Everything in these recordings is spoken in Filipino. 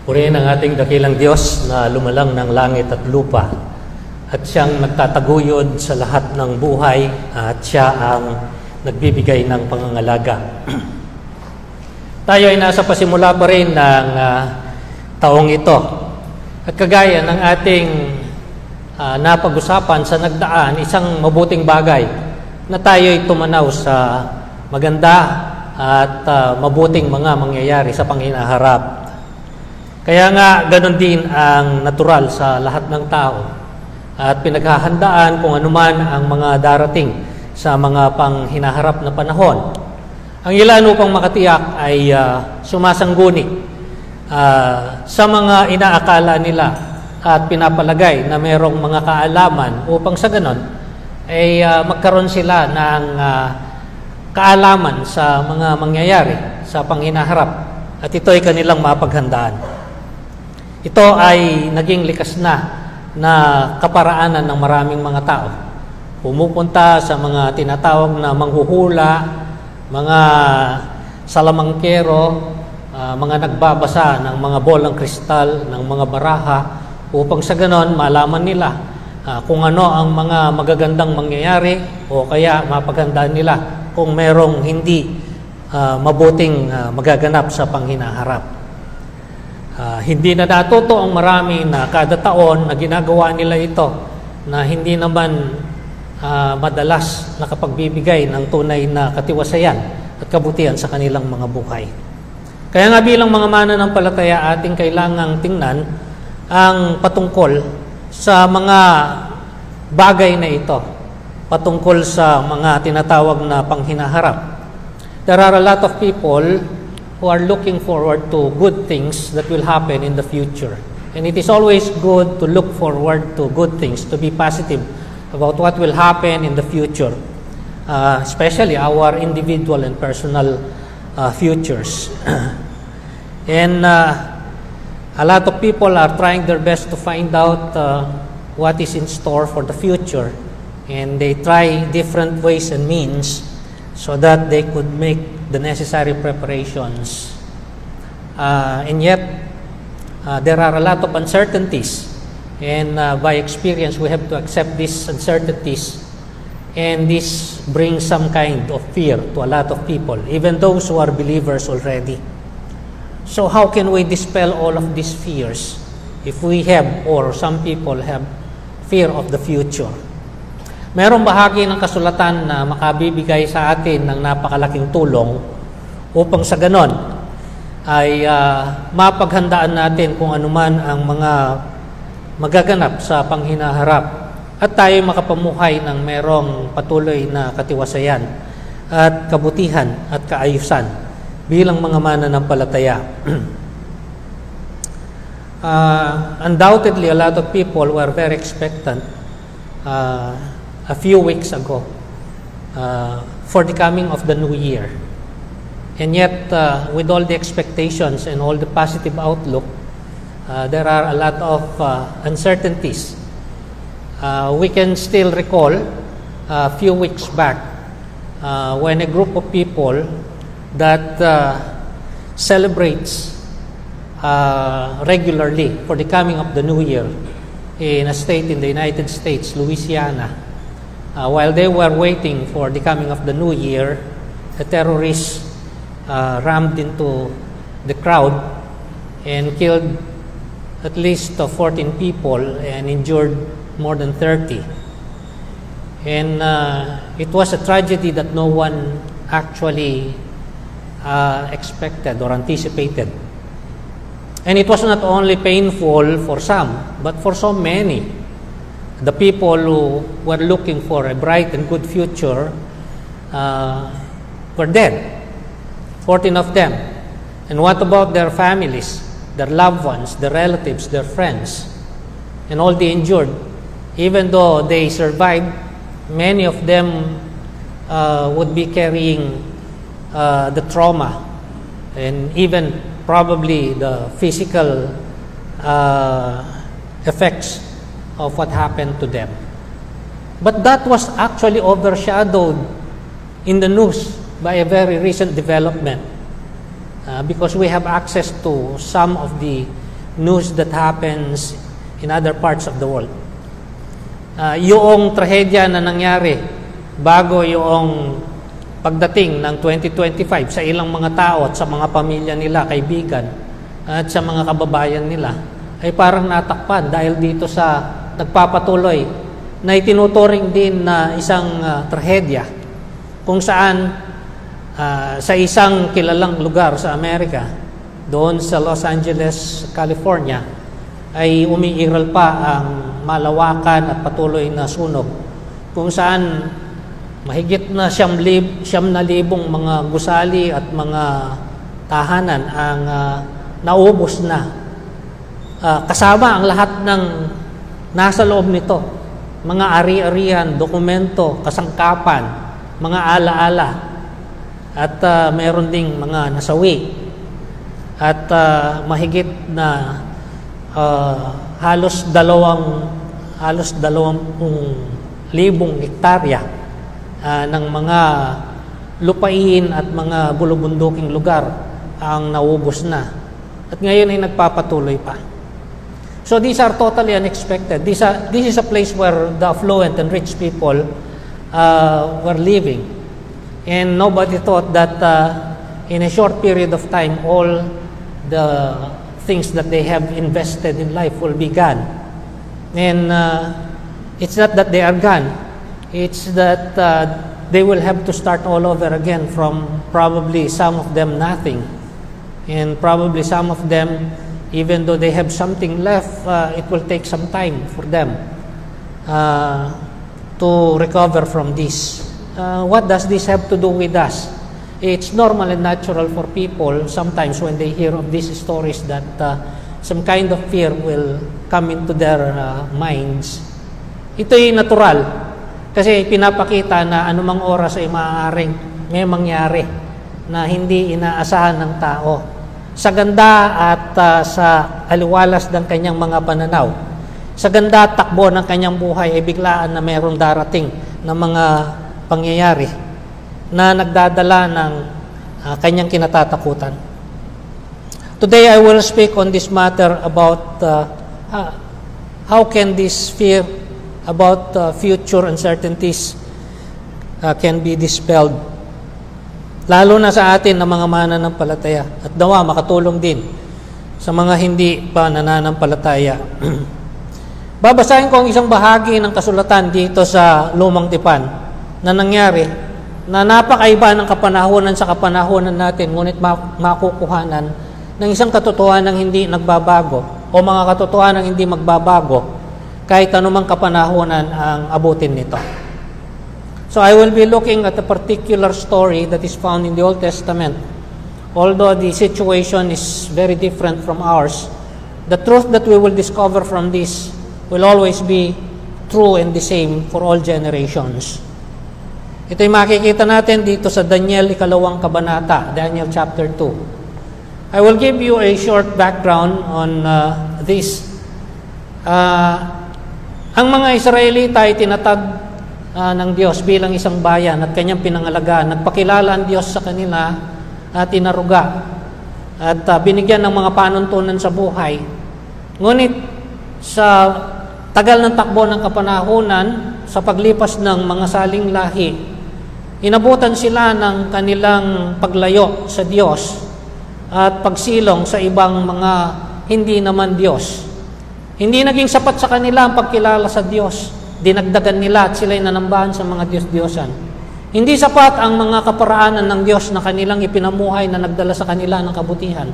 Purihin ang ating dakilang Diyos na lumalang ng langit at lupa at siyang nagtataguyod sa lahat ng buhay at siya ang nagbibigay ng pangangalaga. Tayo ay nasa pasimula pa rin ng taong ito. At kagaya ng ating napag-usapan sa nagdaan, isang mabuting bagay na tayo ay tumanaw sa maganda at mabuting mga mangyayari sa panghinaharap. Kaya nga, ganon din ang natural sa lahat ng tao at pinaghahandaan kung anuman ang mga darating sa mga panghinaharap na panahon. Ang ilan upang makatiyak ay sumasangguni sa mga inaakala nila at pinapalagay na mayroong mga kaalaman upang sa ganon ay magkaroon sila ng kaalaman sa mga mangyayari sa panghinaharap at ito ay kanilang mapaghandaan. Ito ay naging likas na kaparaanan ng maraming mga tao. Pumupunta sa mga tinatawag na manghuhula, mga salamangkero, mga nagbabasa ng mga bolang kristal, ng mga baraha, upang sa ganon malaman nila kung ano ang mga magagandang mangyayari o kaya mapaghandaan nila kung merong hindi mabuting magaganap sa panghinaharap. Hindi na natuto ang marami na kada taon na ginagawa nila ito na hindi naman madalas nakapagbibigay ng tunay na katiwasayan at kabutihan sa kanilang mga buhay. Kaya nga bilang mga mananampalataya ating kailangang tingnan ang patungkol sa mga bagay na ito, patungkol sa mga tinatawag na panghinaharap. There are a lot of people who are looking forward to good things that will happen in the future. And it is always good to look forward to good things, to be positive about what will happen in the future, especially our individual and personal futures. And a lot of people are trying their best to find out what is in store for the future, and they try different ways and means so that they could make the necessary preparations. And yet, there are a lot of uncertainties. And by experience, we have to accept these uncertainties. And this brings some kind of fear to a lot of people, even those who are believers already. So how can we dispel all of these fears if we have, or some people have, fear of the future? Merong bahagi ng kasulatan na makabibigay sa atin ng napakalaking tulong upang sa ganon ay mapaghandaan natin kung anuman ang mga magaganap sa panghinaharap at tayo makapamuhay ng merong patuloy na katiwasayan at kabutihan at kaayusan bilang mga mananampalataya. Undoubtedly, a lot of people were very expectant a few weeks ago for the coming of the new year. And yet, with all the expectations and all the positive outlook, there are a lot of uncertainties. We can still recall a few weeks back when a group of people that celebrates regularly for the coming of the new year in a state in the United States, Louisiana, while they were waiting for the coming of the new year, the terrorists rammed into the crowd and killed at least 14 people and injured more than 30. And it was a tragedy that no one actually expected or anticipated. And it was not only painful for some, but for so many. The people who were looking for a bright and good future were dead, 14 of them. And what about their families, their loved ones, their relatives, their friends, and all the injured? Even though they survived, many of them would be carrying the trauma and even probably the physical effects of what happened to them. But that was actually overshadowed in the news by a very recent development because we have access to some of the news that happens in other parts of the world. Yung trahedya na nangyari bago yung pagdating ng 2025 sa ilang mga tao at sa mga pamilya nila, kaibigan, at sa mga kababayan nila, ay parang natakpan dahil dito sa nagpapatuloy na itinuturing din na isang trahedya kung saan sa isang kilalang lugar sa Amerika, doon sa Los Angeles, California, ay umiiral pa ang malawakan at patuloy na sunog kung saan mahigit na 9,000 mga gusali at mga tahanan ang naubos na. Kasama ang lahat ng nasa loob nito, mga ari-arian, dokumento, kasangkapan, mga alaala, at meron ding mga nasawi. At mahigit na halos 20,000 hektarya ng mga lupain at mga bulubunduking lugar ang naubos na. At ngayon ay nagpapatuloy pa. So these are totally unexpected. This is a place where the affluent and rich people were living. And nobody thought that in a short period of time, all the things that they have invested in life will be gone. And it's not that they are gone. It's that they will have to start all over again from probably some of them nothing. And probably some of them, even though they have something left, it will take some time for them to recover from this. What does this have to do with us? It's normal and natural for people sometimes when they hear of these stories that some kind of fear will come into their minds. Ito'y natural kasi pinapakita na anumang oras ay maaaring may mangyari na hindi inaasahan ng tao. Sa ganda at sa aliwalas ng kanyang mga pananaw, sa ganda at takbo ng kanyang buhay ay biglaan na mayroong darating na mga pangyayari na nagdadala ng kanyang kinatatakutan. Today I will speak on this matter about how can this fear about future uncertainties can be dispelled, lalo na sa atin na mga mananampalataya, at nawa makatulong din sa mga hindi pa nananampalataya. Babasahin ko ang isang bahagi ng kasulatan dito sa Lumang Tipan na nangyari na napakaiba ng kapanahunan sa kapanahunan natin, ngunit makukuhanan ng isang katotohanan ng hindi nagbabago o mga katotohanan ng hindi magbabago kahit anumang kapanahunan ang abutin nito. So I will be looking at a particular story that is found in the Old Testament. Although the situation is very different from ours, the truth that we will discover from this will always be true and the same for all generations. Ito'y makikita natin dito sa Daniel 2 kabanata, Daniel chapter 2. I will give you a short background on this. Ang mga Israelita ay tinatag ng Diyos bilang isang bayan at kanyang pinangalagaan. Nagpakilala ang Diyos sa kanila at inaruga at binigyan ng mga panuntunan sa buhay. Ngunit sa tagal ng takbo ng kapanahunan, sa paglipas ng mga saling lahi, inabutan sila ng kanilang paglayo sa Diyos at pagsilong sa ibang mga hindi naman Diyos. Hindi naging sapat sa kanila ang pagkilala sa Diyos. Dinagdagan nila at sila'y nanambahan sa mga Diyos-Diyosan. Hindi sapat ang mga kaparaanan ng Diyos na kanilang ipinamuhay na nagdala sa kanila ng kabutihan.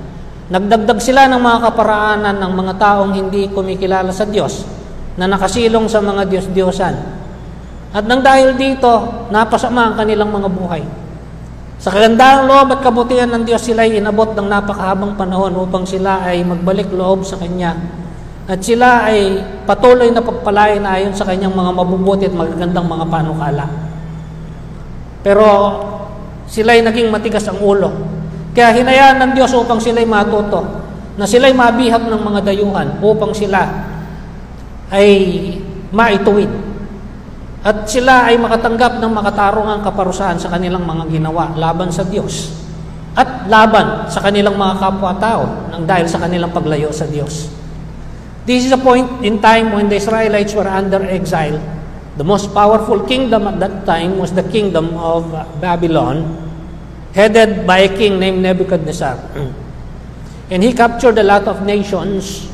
Nagdagdag sila ng mga kaparaanan ng mga taong hindi kumikilala sa Diyos na nakasilong sa mga Diyos-Diyosan. At nang dahil dito, napasama ang kanilang mga buhay. Sa kagandahang loob at kabutihan ng Diyos, sila ay inabot ng napakahabang panahon upang sila ay magbalik loob sa Kanya. At sila ay patuloy na pagpalain ayon sa Kanyang mga mabubuti at magagandang mga panukala. Pero sila ay naging matigas ang ulo. Kaya hinayaan ng Diyos upang sila ay matuto, na sila ay mabihag ng mga dayuhan upang sila ay maituwid. At sila ay makatanggap ng makatarungang kaparusahan sa kanilang mga ginawa laban sa Diyos. at laban sa kanilang mga kapwa-tao nang dahil sa kanilang paglayo sa Diyos. This is a point in time when the Israelites were under exile. The most powerful kingdom at that time was the kingdom of Babylon, headed by a king named Nebuchadnezzar. And he captured a lot of nations,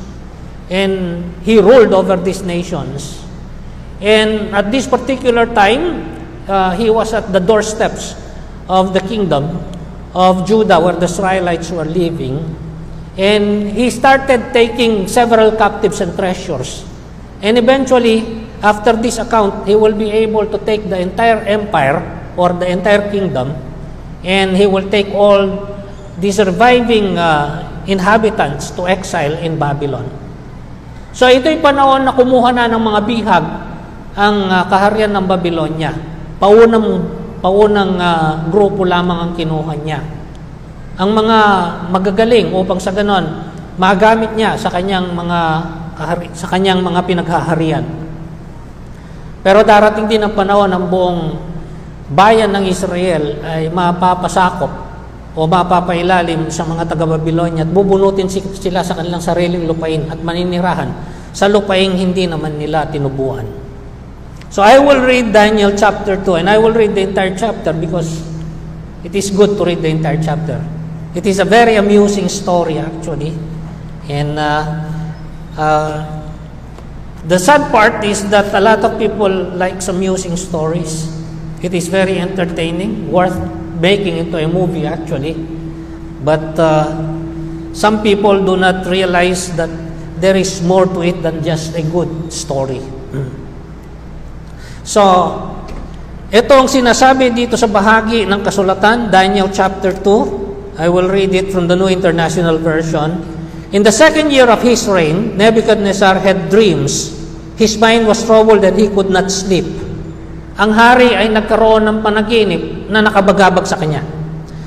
and he ruled over these nations. And at this particular time, he was at the doorsteps of the kingdom of Judah, where the Israelites were living. And he started taking several captives and treasures. And eventually, after this account, he will be able to take the entire empire or the entire kingdom, and he will take all the surviving inhabitants to exile in Babylon. So ito'y panahon na kumuha na ng mga bihag ang kaharian ng Babylonia. Paunang grupo lamang ang kinuha niya. Ang mga magagaling upang sa ganon magamit niya sa kanyang mga pinaghaharian. Pero darating din ang panahon ng buong bayan ng Israel ay mapapasakop o mapapailalim sa mga taga-Babylonia at bubunutin sila sa kanilang sariling lupain at maninirahan sa lupaing hindi naman nila tinubuan. So I will read Daniel chapter 2, and I will read the entire chapter because it is good to read the entire chapter. It is a very amusing story actually. And the sad part is that a lot of people like amusing stories. It is very entertaining, worth making into a movie actually. But some people do not realize that there is more to it than just a good story. So, ito ang sinasabi dito sa bahagi ng kasulatan, Daniel chapter 2. I will read it from the New International Version. In the second year of his reign, Nebuchadnezzar had dreams. His mind was troubled and he could not sleep. Ang hari ay nagkaroon ng panaginip na nakabagabag sa kanya.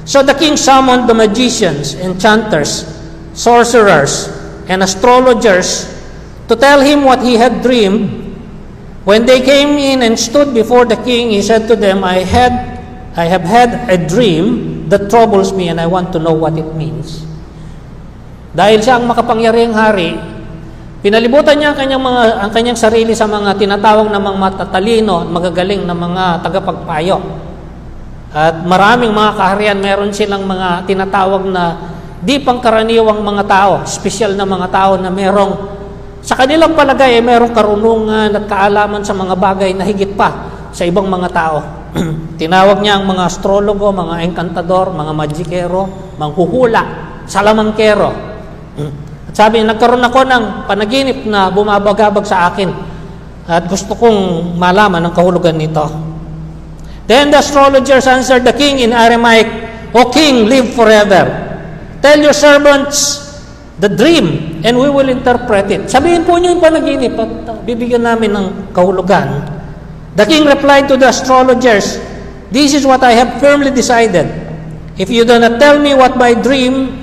So the king summoned the magicians, enchanters, sorcerers, and astrologers to tell him what he had dreamed. When they came in and stood before the king, he said to them, I have had a dream that troubles me and I want to know what it means. Dahil siya ang makapangyarihang hari, pinalibutan niya ang kanyang sarili sa mga tinatawag na mga matatalino, magagaling na mga tagapagpayo. At maraming mga kaharian, meron silang mga tinatawag na di pangkaraniwang mga tao, espesyal na mga tao na merong, sa kanilang palagay ay merong karunungan at kaalaman sa mga bagay na higit pa sa ibang mga tao. Tinawag niya ang mga astrologo, mga enkantador, mga magikero, manghuhula, salamangkero. At sabi, nagkaroon ako ng panaginip na bumabagabag sa akin at gusto kong malaman ang kahulugan nito. Then the astrologers answered the king in Aramaic, O king, live forever. Tell your servants the dream and we will interpret it. Sabihin po niyo yung panaginip at bibigyan namin ng kahulugan. The king replied to the astrologers, This is what I have firmly decided. If you do not tell me what my dream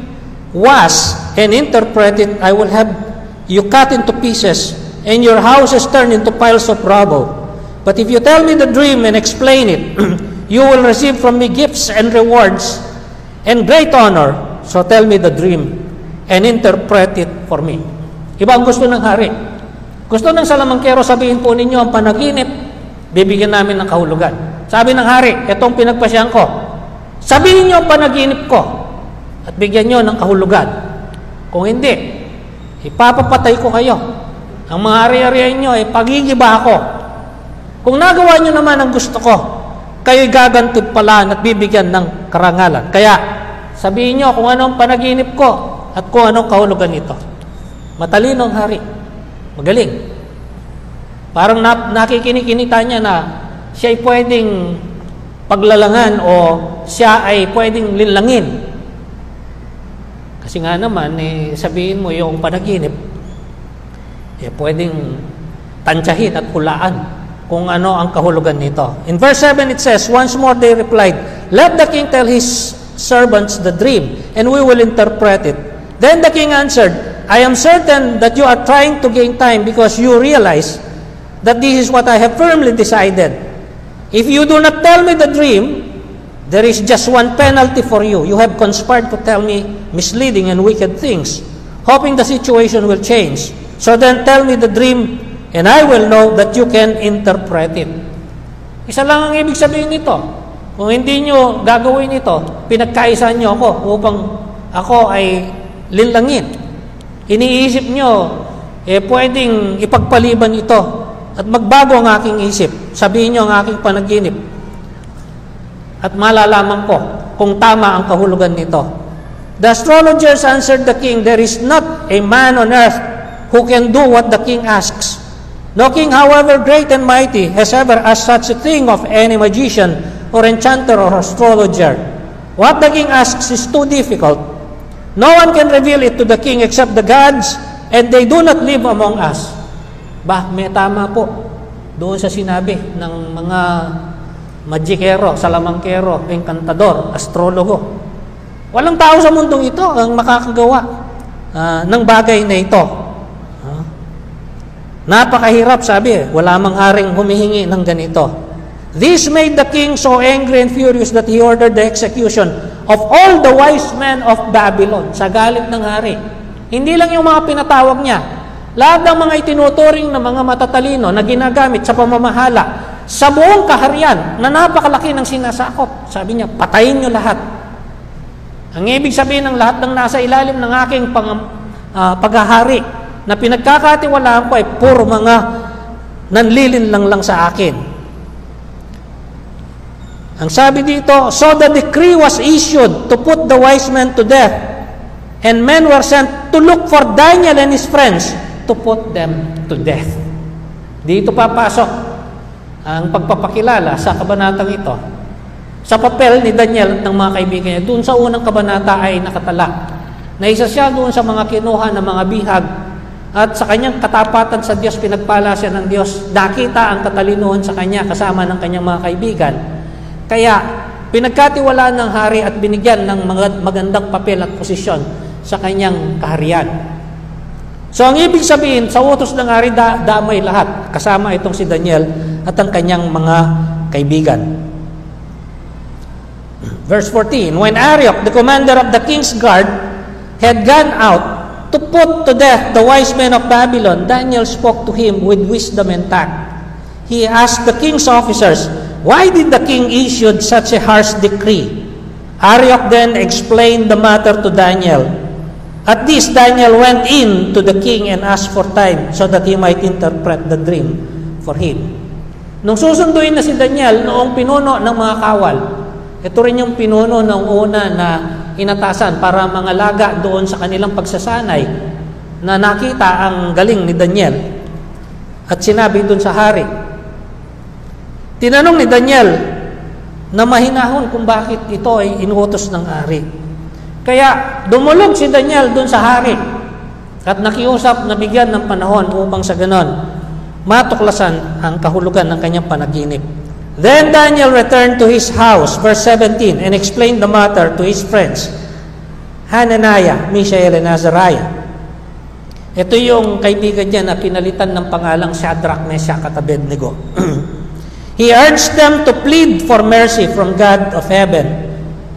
was and interpret it, I will have you cut into pieces and your houses turned into piles of rubble. But if you tell me the dream and explain it, you will receive from me gifts and rewards and great honor. So tell me the dream and interpret it for me. Iba ang gusto ng hari. Gusto ng salamangkero, sabihin po ninyo ang panaginip, bibigyan namin ng kahulugan. Sabi ng hari, itong pinagpasyahan ko, sabihin nyo ang panaginip ko at bigyan nyo ng kahulugan. Kung hindi, ipapapatay ko kayo. Ang mga ari-arian nyo ay pagigiba ako. Kung nagawa nyo naman ang gusto ko, kayo'y gagantid pala at bibigyan ng karangalan. Kaya, sabihin nyo kung anong panaginip ko at kung anong kahulugan nito. Matalino ang hari. Magaling. Parang nakikinikita niya na siya ay pwedeng paglalangan o siya ay pwedeng linlangin. Kasi nga naman, sabihin mo yung panaginip, pwedeng tansyahin at hulaan kung ano ang kahulugan nito. In verse 7 it says, Once more they replied, Let the king tell his servants the dream, and we will interpret it. Then the king answered, I am certain that you are trying to gain time because you realize that this is what I have firmly decided. If you do not tell me the dream, There is just one penalty for you. You have conspired to tell me misleading and wicked things, hoping the situation will change. So then tell me the dream, and I will know that you can interpret it. Isa lang ang ibig sabihin nito. Kung hindi nyo gagawin ito, pinagkaisan nyo ako upang ako ay linlangin. Iniisip nyo, pwedeng ipagpaliban ito at magbago ang aking isip. Sabihin nyo ang aking panaginip. At malalaman ko kung tama ang kahulugan nito. The astrologers answered the king, there is not a man on earth who can do what the king asks. No king, however great and mighty, has ever asked such a thing of any magician or enchanter or astrologer. What the king asks is too difficult. No one can reveal it to the king except the gods, and they do not live among us. May tama po doon sa sinabi ng mga magikero, salamangkero, enkantador, astrologo. Walang tao sa mundong ito ang makakagawa ng bagay na ito. Napakahirap, sabi, wala mang haring humihingi ng ganito. This made the king so angry and furious that he ordered the execution of all the wise men of Babylon. Sa galit ng hari. Hindi lang yung mga pinatawag niya. Lahat ng mga itinuturing na mga matatalino na ginagamit sa pamamahala sa buong kaharian na napakalaki ng sinasakop. Sabi niya, patayin niyo lahat. Ang ibig sabihin ng lahat ng nasa ilalim ng aking paghahari na pinagkakatiwalaan ko ay puro mga nanlilinlang lang sa akin. Ang sabi dito, so the decree was issued to put the wise men to death, and men were sent to look for Daniel and his friends to put them to death. Dito papasok ang pagpapakilala sa kabanatang ito. Sa papel ni Daniel at ng mga kaibigan niya, doon sa unang kabanata ay nakatala na isa siya doon sa mga kinuha ng mga bihag at sa kanyang katapatan sa Diyos, pinagpala siya ng Diyos. Nakita ang katalinuhan sa kanya kasama ng kanyang mga kaibigan. Kaya pinagkatiwalaan ng hari at binigyan ng magandang papel at posisyon sa kanyang kaharian. So ang ibig sabihin, sa utos ng hari, damay lahat. Kasama itong si Daniel at ang kanyang mga kaibigan. Verse 14, when Arioch, the commander of the king's guard, had gone out to put to death the wise men of Babylon, Daniel spoke to him with wisdom and tact. He asked the king's officers, why did the king issue such a harsh decree? Arioch then explained the matter to Daniel. At this, Daniel went in to the king and asked for time so that he might interpret the dream for him. Nung susunduin na si Daniel, noong pinuno ng mga kawal, ito rin yung pinuno ng una na inatasan para mangalaga doon sa kanilang pagsasanay na nakita ang galing ni Daniel at sinabi doon sa hari. Tinanong ni Daniel na mahinahon kung bakit ito ay inuutos ng hari. Kaya dumulog si Daniel doon sa hari at nakiusap na bigyan ng panahon upang sa ganon matuklasan ang kahulugan ng kanyang panaginip. Then Daniel returned to his house, verse 17, and explained the matter to his friends, Hananiah, Mishael, and Azariah. Ito yung kaibigan niya na pinalitan ng pangalang Shadrach, Meshach, at Abednego. He urged them to plead for mercy from God of heaven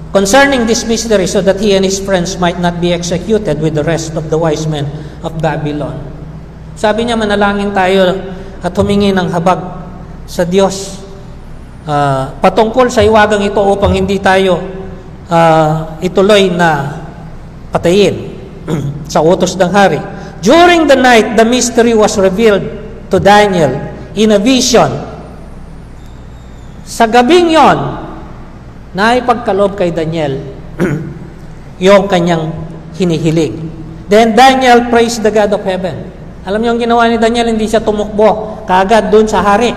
concerning this mystery so that he and his friends might not be executed with the rest of the wise men of Babylon. Sabi niya, manalangin tayo at humingi ng habag sa Diyos patungkol sa hiwagang ito upang hindi tayo ituloy na patayin sa utos ng hari. During the night, the mystery was revealed to Daniel in a vision. Sa gabing yon, naipagkaloob kay Daniel yung kanyang hinihiling. Then Daniel praised the God of heaven. Alam niyo ang ginawa ni Daniel, hindi siya tumukbo kaagad doon sa hari.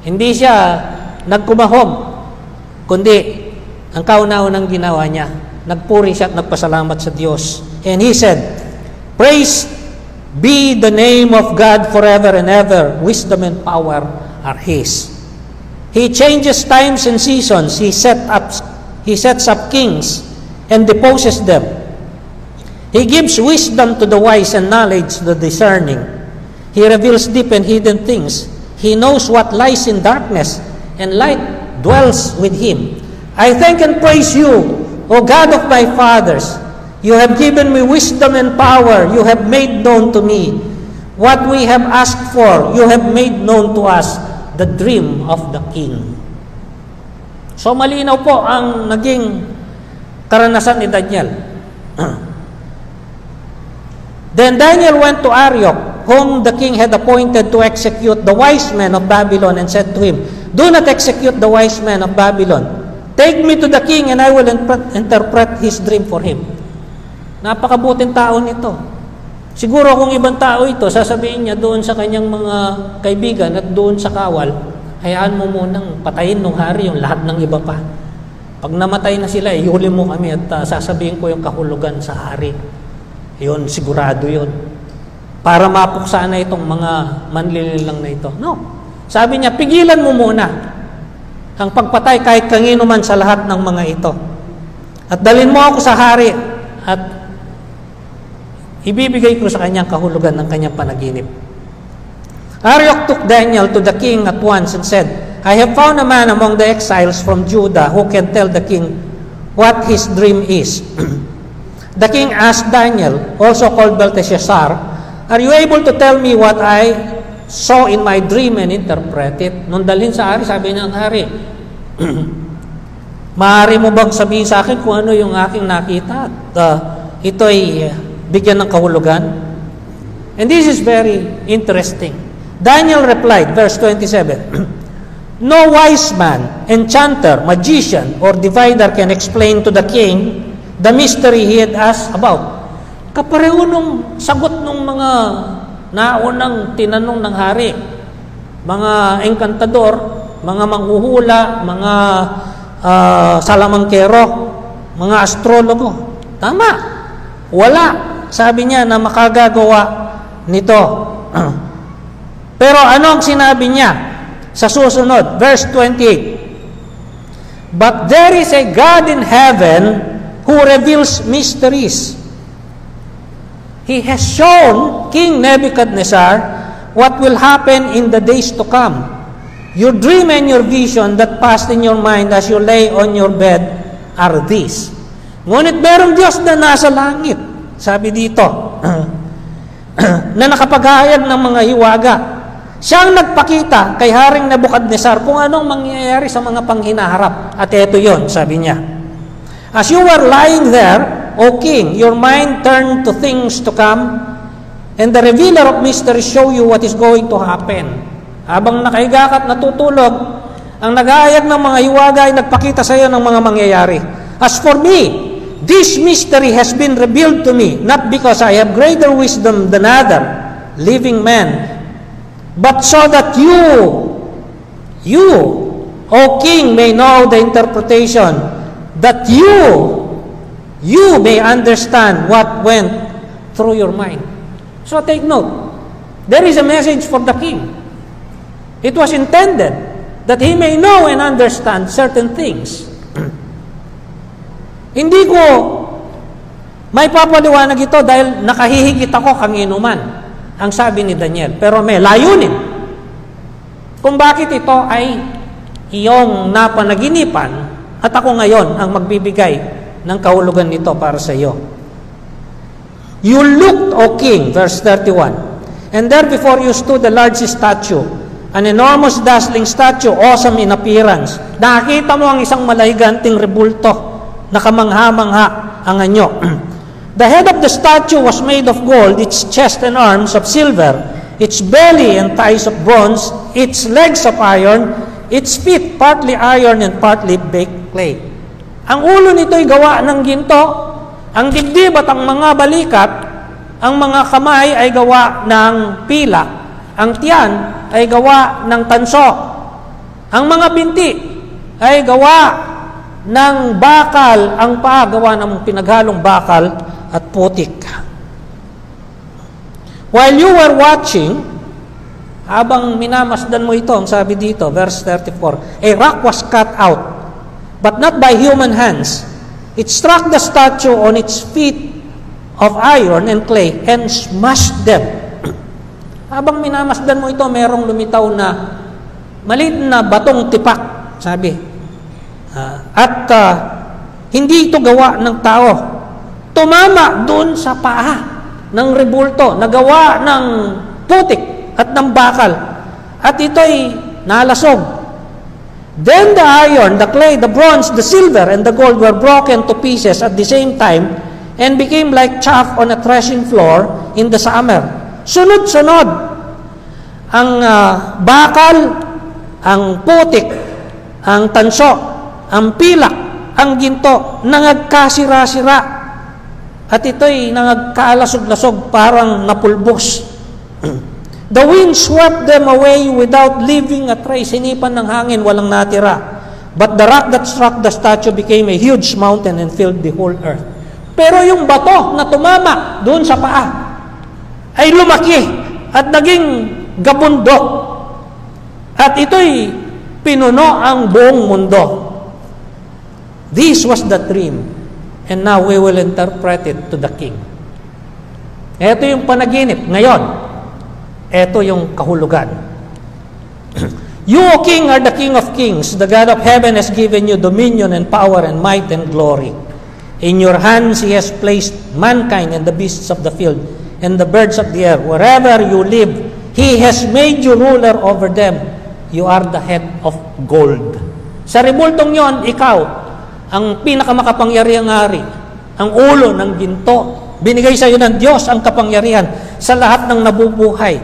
Hindi siya nagkumahog, kundi ang kauna-unang ginawa niya, nagpuri siya at nagpasalamat sa Diyos. And he said, praise be the name of God forever and ever. Wisdom and power are His. He changes times and seasons. He sets up kings and deposes them. He gives wisdom to the wise and knowledge to the discerning. He reveals deep and hidden things. He knows what lies in darkness, and light dwells with him. I thank and praise you, O God of my fathers. You have given me wisdom and power. You have made known to me what we have asked for. You have made known to us the dream of the king. So malinaw po ang naging karanasan ni Daniel. Then Daniel went to Arioch, whom the king had appointed to execute the wise men of Babylon, and said to him, do not execute the wise men of Babylon. Take me to the king, and I will interpret his dream for him. Napakabuting tao nito. Siguro kung ibang tao ito, sasabihin niya doon sa kanyang mga kaibigan at doon sa kawal, hayaan mo munang patayin ng hari yung lahat ng iba pa. Pag namatay na sila, ihuli mo kami at sasabihin ko yung kahulugan sa hari. Yun, sigurado yun. Para mapuksa na itong mga manlililang na ito. No. Sabi niya, pigilan mo muna ang pagpatay kahit kanino man sa lahat ng mga ito. At dalhin mo ako sa hari at ibibigay ko sa kanyang kahulugan ng kanyang panaginip. Arioch took Daniel to the king at once and said, I have found a man among the exiles from Judah who can tell the king what his dream is. The king asked Daniel, also called Belteshazzar, are you able to tell me what I saw in my dream and interpret it? Nung dalhin sa hari, sabi niya ang hari, maaari mo bang sabihin sa akin kung ano yung aking nakita at ito'y bigyan ng kahulugan? And this is very interesting. Daniel replied, verse 27, no wise man, enchanter, magician, or diviner can explain to the king the mystery he had asked about. Kapareho nung sagot ng mga naunang tinanong ng hari. Mga engkantador, mga manghuhula, mga salamangkero, mga astrologo. Tama. Wala. Sabi niya na makagagawa nito. Pero ano ang sinabi niya sa susunod? Verse 28. But there is a God in heaven who reveals mysteries. He has shown King Nebuchadnezzar what will happen in the days to come. Your dream and your vision that passed in your mind as you lay on your bed are these. Ngunit merong Diyos na nasa langit, sabi dito, na nakapaghahayag ng mga hiwaga. Siyang nagpakita kay Haring Nebuchadnezzar kung anong mangyayari sa mga panghinaharap. At ito yon, sabi niya. As you were lying there, O king, your mind turned to things to come, and the revealer of mysteries show you what is going to happen. Habang nakahiga ka at natutulog, ang naghahayag ng mga hiwaga ay nagpakita sa iyo ng mga mangyayari. As for me, this mystery has been revealed to me, not because I have greater wisdom than other living men, but so that you, O king, may know the interpretation, that you may understand what went through your mind. So take note, there is a message for the king. It was intended that he may know and understand certain things. Hindi ko may papaliwanag ito dahil nakahihigit ako kanino man, ang sabi ni Daniel. Pero may layunin kung bakit ito ay iyong napanaginipan at ako ngayon ang magbibigay ng kahulugan nito para sa iyo. You looked, O king, verse 31, and there before you stood a large statue, an enormous dazzling statue, awesome in appearance. Nakita mo ang isang malahiganting rebulto na kamangha-mangha ang anyo. The head of the statue was made of gold, its chest and arms of silver, its belly and thighs of bronze, its legs of iron, its feet partly iron and partly baked clay. Ang ulo nito'y gawa ng ginto, ang dibdib at ang mga balikat, ang mga kamay ay gawa ng pilak, ang tiyan ay gawa ng tanso, ang mga binti ay gawa ng bakal, ang paa gawa ng pinaghalong bakal at putik. While you were watching, habang minamasdan mo ito, ang sabi dito, verse 34, a rock was cut out, but not by human hands. It struck the statue on its feet of iron and clay and smashed them. Habang minamasdan mo ito, merong lumitaw na maliit na batong tipak, sabi, Hindi ito gawa ng tao. Tumama doon sa paa ng rebulto, nagawa ng putik at ng bakal. At ito'y nalasog. Then the iron, the clay, the bronze, the silver, and the gold were broken to pieces at the same time and became like chaff on a threshing floor in the summer. Sunod-sunod. Ang bakal, ang putik, ang tanso, ang pilak, ang ginto, nangagkasira-sira. At ito'y nangagkaalasog-lasog, parang napulbos. The wind swept them away without leaving a trace. Hinipan ng hangin, walang natira. But the rock that struck the statue became a huge mountain and filled the whole earth. Pero yung bato na tumama doon sa paa ay lumaki at naging gabundok. At ito'y pinuno ang buong mundo. This was the dream. And now we will interpret it to the king. Ito yung panaginip. Ngayon, ito yung kahulugan. You, O King, are the King of kings. The God of heaven has given you dominion and power and might and glory. In your hands He has placed mankind and the beasts of the field and the birds of the air. Wherever you live, He has made you ruler over them. You are the head of gold. Sa rebultong yon, ikaw, ang pinakamakapangyarihang hari, ang ulo ng ginto. Binigay sa iyo ng Diyos ang kapangyarihan sa lahat ng nabubuhay,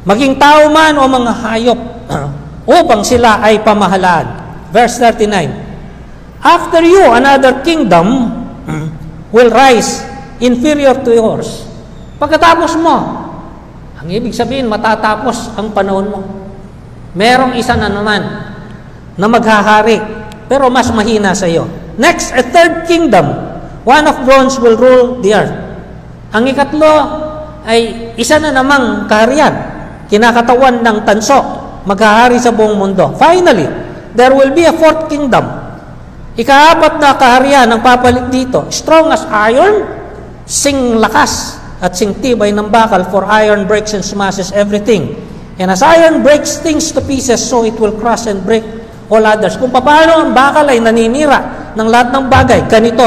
maging tao man o mga hayop, upang sila ay pamahalaan. Verse 39, After you, another kingdom will rise inferior to yours. Pagkatapos mo, ang ibig sabihin, matatapos ang panahon mo. Merong isa na naman na maghahari, pero mas mahina sa iyo. Next, a third kingdom, one of bronze will rule the earth. Ang ikatlo ay isa na namang kaharian, kinakatawan ng tanso, maghahari sa buong mundo. Finally, there will be a fourth kingdom. Ikaapat na kaharian ang papalit dito. Strong as iron, sing lakas at sing tibay ng bakal, for iron breaks and smashes everything. And as iron breaks things to pieces, so it will crush and break all others. Kung paano ang bakal ay naninira ng lahat ng bagay, ganito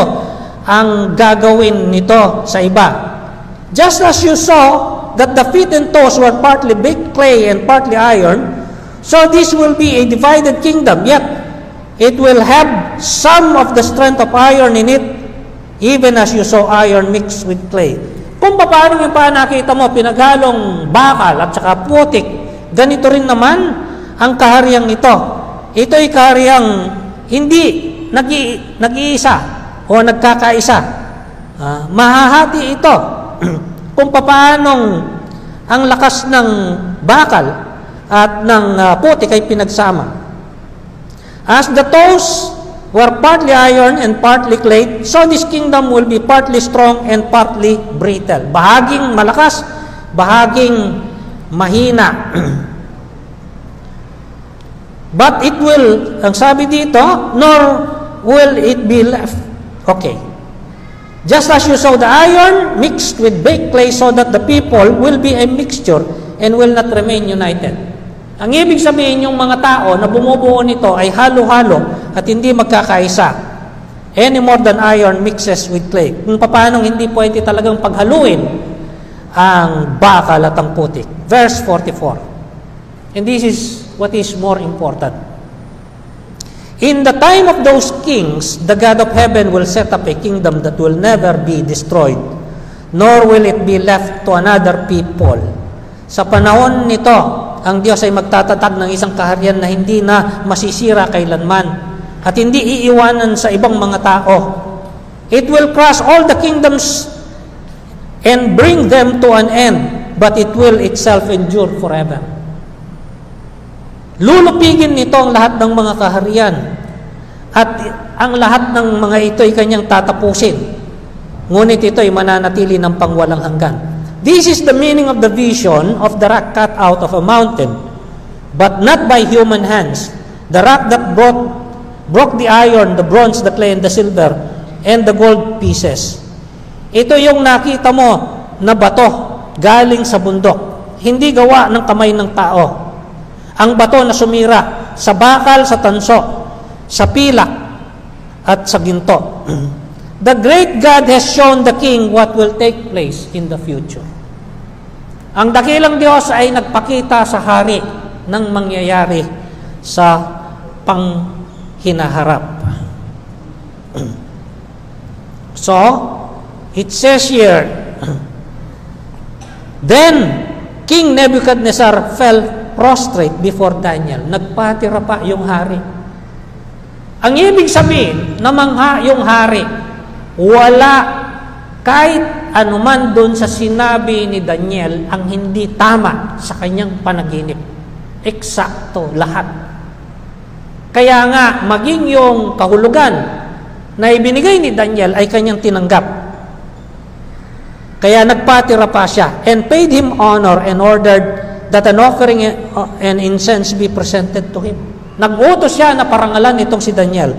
ang gagawin nito sa iba. Just as you saw that the feet and toes were partly baked clay and partly iron, so this will be a divided kingdom, yet it will have some of the strength of iron in it, even as you saw iron mixed with clay. Kung paano yung nakita mo, pinaghalong bakal at saka putik, ganito rin naman ang kahariang ito. Ito ay kahariang hindi nag-iisa o nagkakaisa. Mahahati ito kung paanong ang lakas ng bakal at ng putik ay pinagsama. As the toes were partly iron and partly clay, so this kingdom will be partly strong and partly brittle. Bahaging malakas, bahaging mahina. But it will, ang sabi dito, nor will it be left. Okay. Just as you saw the iron mixed with baked clay, so that the people will be a mixture and will not remain united. Ang ibig sabihin, yung mga tao na bumubuo nito ay halo-halo at hindi magkakaisa. Any more than iron mixes with clay. Kung paano hindi pwede talagang paghaluin ang bakal at ang putik. Verse 44. And this is what is more important. In the time of those kings, the God of heaven will set up a kingdom that will never be destroyed, nor will it be left to another people. Sa panahon nito, ang Diyos ay magtatatag ng isang kaharian na hindi na masisira kailanman at hindi iiwanan sa ibang mga tao. It will crush all the kingdoms and bring them to an end, but it will itself endure forever. Lulupigin nito ang lahat ng mga kaharian at ang lahat ng mga ito ay kanyang tatapusin. Ngunit ito ay mananatili ng pangwalang hanggan. This is the meaning of the vision of the rock cut out of a mountain, but not by human hands. The rock that broke the iron, the bronze, the clay, and the silver, and the gold pieces. Ito yung nakita mo na bato galing sa bundok, hindi gawa ng kamay ng tao. Ang bato na sumira sa bakal, sa tanso, sa pilak at sa ginto. The great God has shown the king what will take place in the future. Ang dakilang Diyos ay nagpakita sa hari ng mangyayari sa panghinaharap. So, it says here, then King Nebuchadnezzar fell prostrate before Daniel. Nagpatira pa yung hari. Ang ibig sabihin, namangha yung hari, wala kahit anuman doon sa sinabi ni Daniel ang hindi tama sa kanyang panaginip. Eksakto, lahat. Kaya nga, maging yung kahulugan na ibinigay ni Daniel ay kanyang tinanggap. Kaya nagpatira pa siya and paid him honor and ordered that an offering and incense be presented to him. Nag-utos siya na parangalan itong si Daniel.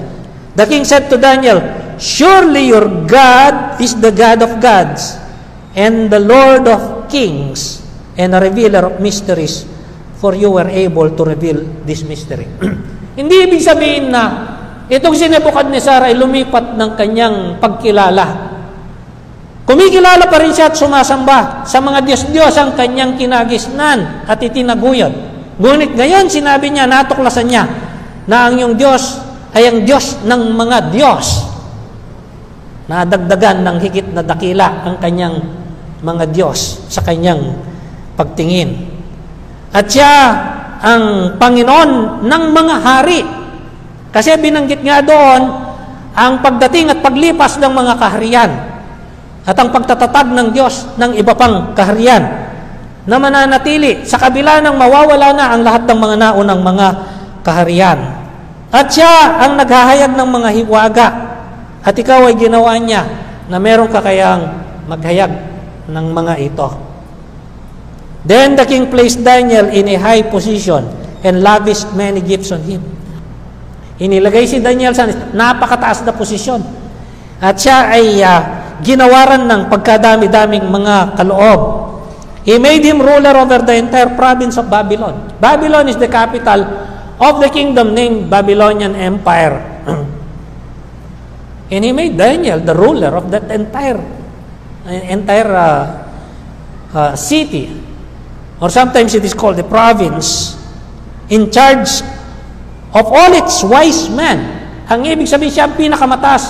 The king said to Daniel, surely your God is the God of gods and the Lord of kings and a revealer of mysteries, for you were able to reveal this mystery. Hindi ibig sabihin na itong si Nebuchadnezzar ay lumipat ng kanyang pagkilala. Kumikilala pa rin siya at sumasamba sa mga Diyos-Diyos ang kanyang kinagisnan at itinaguyod. Ngunit ngayon sinabi niya, natuklasan niya na ang iyong Diyos ay ang Diyos ng mga Diyos. Nadagdagan ng higit na dakila ang kanyang mga Diyos sa kanyang pagtingin. At siya ang Panginoon ng mga hari. Kasi binanggit nga doon ang pagdating at paglipas ng mga kaharian at ang pagtatatag ng Diyos ng iba pang kaharian na mananatili sa kabila ng mawawala na ang lahat ng mga naunang mga kaharian. At siya ang naghahayag ng mga hiwaga at ikaw ay ginawa niya na meron ka kayang maghayag ng mga ito. Then the king placed Daniel in a high position and lavished many gifts on him. Inilagay si Daniel sa napakataas na posisyon at siya ay ginawaran ng pagkadami-daming mga kaloob. He made him ruler over the entire province of Babylon. Babylon is the capital of the kingdom named Babylonian Empire. And he made Daniel the ruler of that entire city. Or sometimes it is called the province, in charge of all its wise men. Ang ibig sabihin, siya ang pinakamataas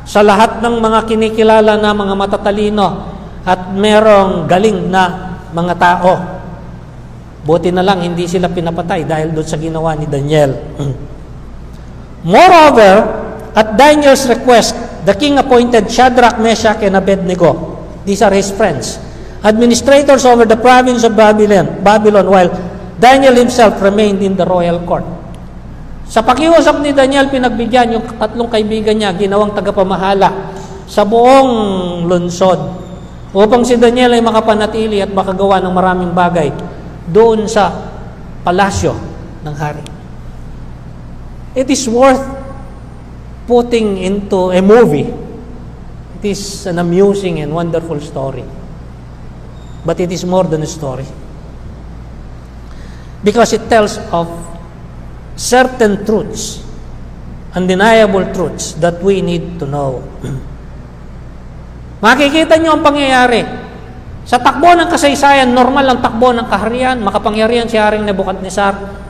sa lahat ng mga kinikilala na mga matatalino at merong galing na mga tao. Buti na lang hindi sila pinapatay dahil doon sa ginawa ni Daniel. Moreover, at Daniel's request, the king appointed Shadrach, Meshach, and Abednego. These are his friends, administrators over the province of Babylon, while Daniel himself remained in the royal court. Sa pakiusap ni Daniel, pinagbigyan yung tatlong kaibigan niya, ginawang tagapamahala sa buong lungsod upang si Daniel ay makapanatili at makagawa ng maraming bagay doon sa palasyo ng hari. It is worth putting into a movie. It is an amusing and wonderful story. But it is more than a story. Because it tells of certain truths, undeniable truths that we need to know. Makikita nyo ang pangyayari. Sa takbo ng kasaysayan, normal ang takbo ng kaharian, makapangyarihan si Haring Nebuchadnezzar.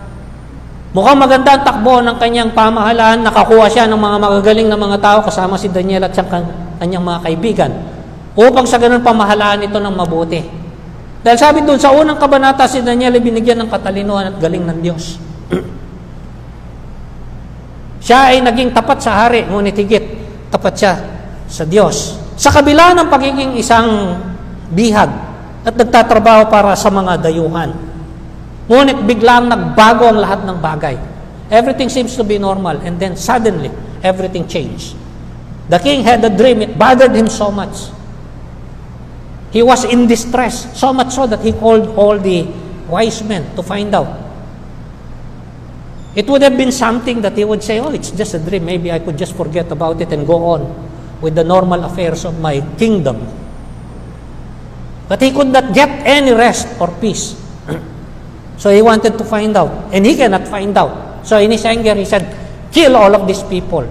Mukhang maganda ang takbo ng kanyang pamahalaan, nakakuha siya ng mga magagaling na mga tao kasama si Daniel at kanyang mga kaibigan upang sa ganun pamahalaan ito ng mabuti. Dahil sabi doon sa unang kabanata, si Daniel ay binigyan ng katalinuhan at galing ng Diyos. Siya ay naging tapat sa hari, ngunit higit tapat siya sa Diyos. Sa kabila ng pagiging isang bihag at nagtatrabaho para sa mga dayuhan. Ngunit biglang nagbago ang lahat ng bagay. Everything seems to be normal and then suddenly, everything changed. The king had a dream. It bothered him so much. He was in distress, so much so that he called all the wise men to find out. It would have been something that he would say, oh, it's just a dream. Maybe I could just forget about it and go on with the normal affairs of my kingdom. But he could not get any rest or peace. So he wanted to find out. And he cannot find out. So in his anger, he said, Kill all of these people.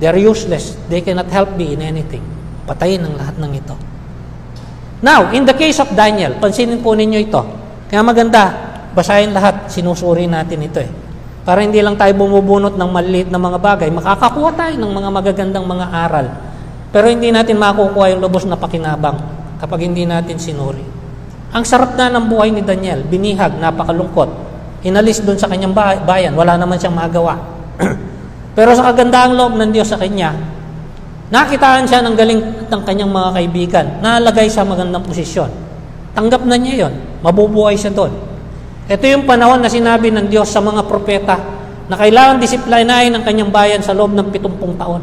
They are useless. They cannot help me in anything. Patayin ang lahat ng ito. Now, in the case of Daniel, pansinin po ninyo ito. Kaya maganda, basahin lahat, sinusuri natin ito eh. Para hindi lang tayo bumubunot ng maliit na mga bagay, makakakuha tayo ng mga magagandang mga aral. Pero hindi natin makukuha yung lubos na pakinabang kapag hindi natin sinuri. Ang sarap na ng buhay ni Daniel, binihag, napakalungkot. Inalis doon sa kanyang bayan, wala naman siyang magawa. Pero sa kagandaang loob ng Diyos sa kanya, nakitaan siya ng galing ng kanyang mga kaibigan, nalagay sa magandang posisyon. Tanggap na niya yon, mabubuhay siya doon. Ito yung panahon na sinabi ng Diyos sa mga propeta na kailangan disiplinahin ang kanyang bayan sa loob ng 70 taon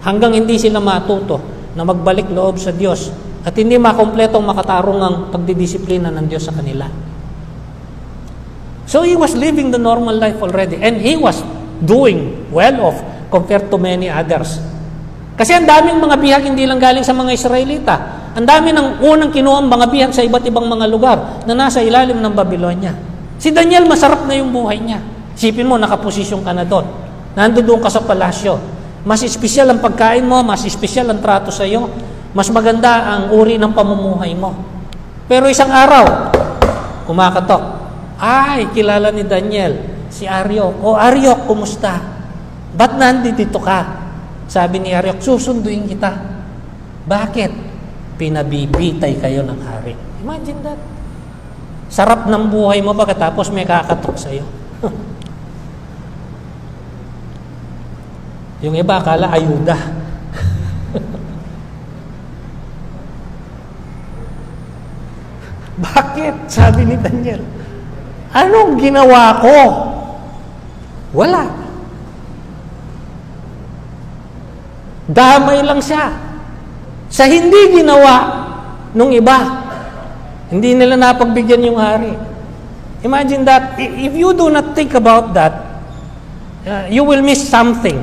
hanggang hindi sila matuto na magbalik loob sa Diyos at hindi makompletong makatarong ang pagdidisiplina ng Diyos sa kanila. So he was living the normal life already and he was doing well off compared to many others. Kasi ang daming mga bihag hindi lang galing sa mga Israelita. Ang dami ng unang kinuha mga bihag sa iba't ibang mga lugar na nasa ilalim ng Babylonia. Si Daniel, masarap na yung buhay niya. Isipin mo, nakaposisyon ka na doon. Nandoon ka sa palasyo. Mas espesyal ang pagkain mo, mas espesyal ang trato sa iyo, mas maganda ang uri ng pamumuhay mo. Pero isang araw, kumakatok. Ay, kilala ni Daniel, si Aryok. O Aryok, kumusta? Ba't nandito ka? Sabi ni Aryok, susunduin kita. Bakit? Pinabibitay kayo ng hari. Imagine that. Sarap ng buhay mo pagkatapos may kakatok sa'yo. Yung iba, akala ayuda. Bakit? Sabi ni Daniel. Anong ginawa ko? Wala. Damay lang siya. Sa hindi ginawa nung iba, hindi nila napagbigyan yung hari. Imagine that. If you do not think about that, you will miss something.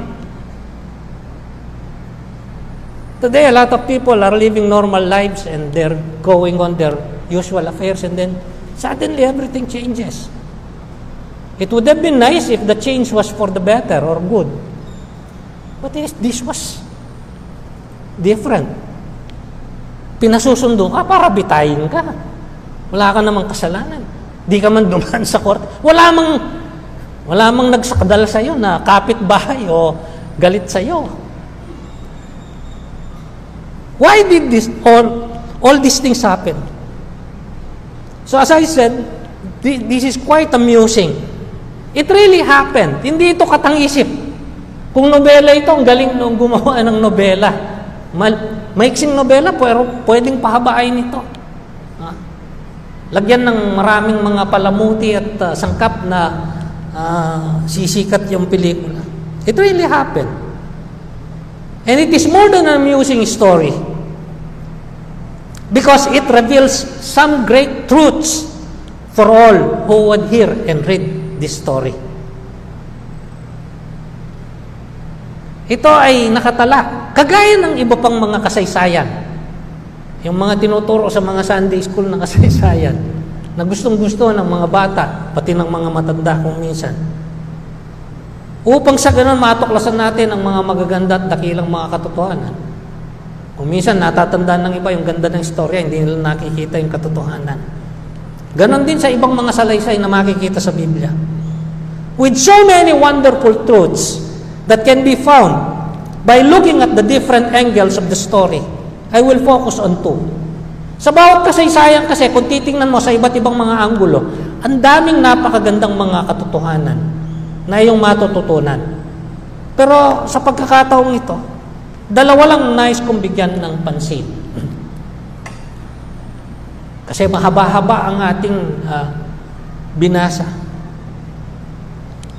Today, a lot of people are living normal lives and they're going on their usual affairs and then suddenly everything changes. It would have been nice if the change was for the better or good. But this was different. Pinasusundo ka para bitayin ka. Wala ka namang kasalanan. Di ka man dumaan sa korte. Wala mang nagsakdal sa'yo na kapitbahay o galit sa'yo. Why did all these things happen? So as I said, this is quite amusing. It really happened. Hindi ito katang-isip. Kung nobela ito, ang galing nung gumawa ng nobela. Maiksing nobela, pero pwedeng pahabain ito. Lagyan ng maraming mga palamuti at sangkap na sisikat yung pelikula. It really happened. And it is more than an amusing story because it reveals some great truths for all who would hear and read this story. Ito ay nakatala, kagaya ng iba pang mga kasaysayan. Yung mga tinuturo sa mga Sunday school na kasaysayan na gustong-gusto ng mga bata, pati ng mga matanda kung minsan. Upang sa ganun matuklasan natin ang mga magaganda at dakilang mga katotohanan. Kung minsan natatandaan ng iba yung ganda ng istorya, hindi nila nakikita yung katotohanan. Ganon din sa ibang mga salaysay na makikita sa Biblia. With so many wonderful truths that can be found by looking at the different angles of the story, I will focus on two. Sa bawat kasaysayan kasi, kung titingnan mo sa iba't ibang mga anggulo, ang daming napakagandang mga katotohanan na iyong matututunan. Pero sa pagkakataong ito, dalawa lang nais kong bigyan ng pansin. Kasi mahaba-haba ang ating binasa.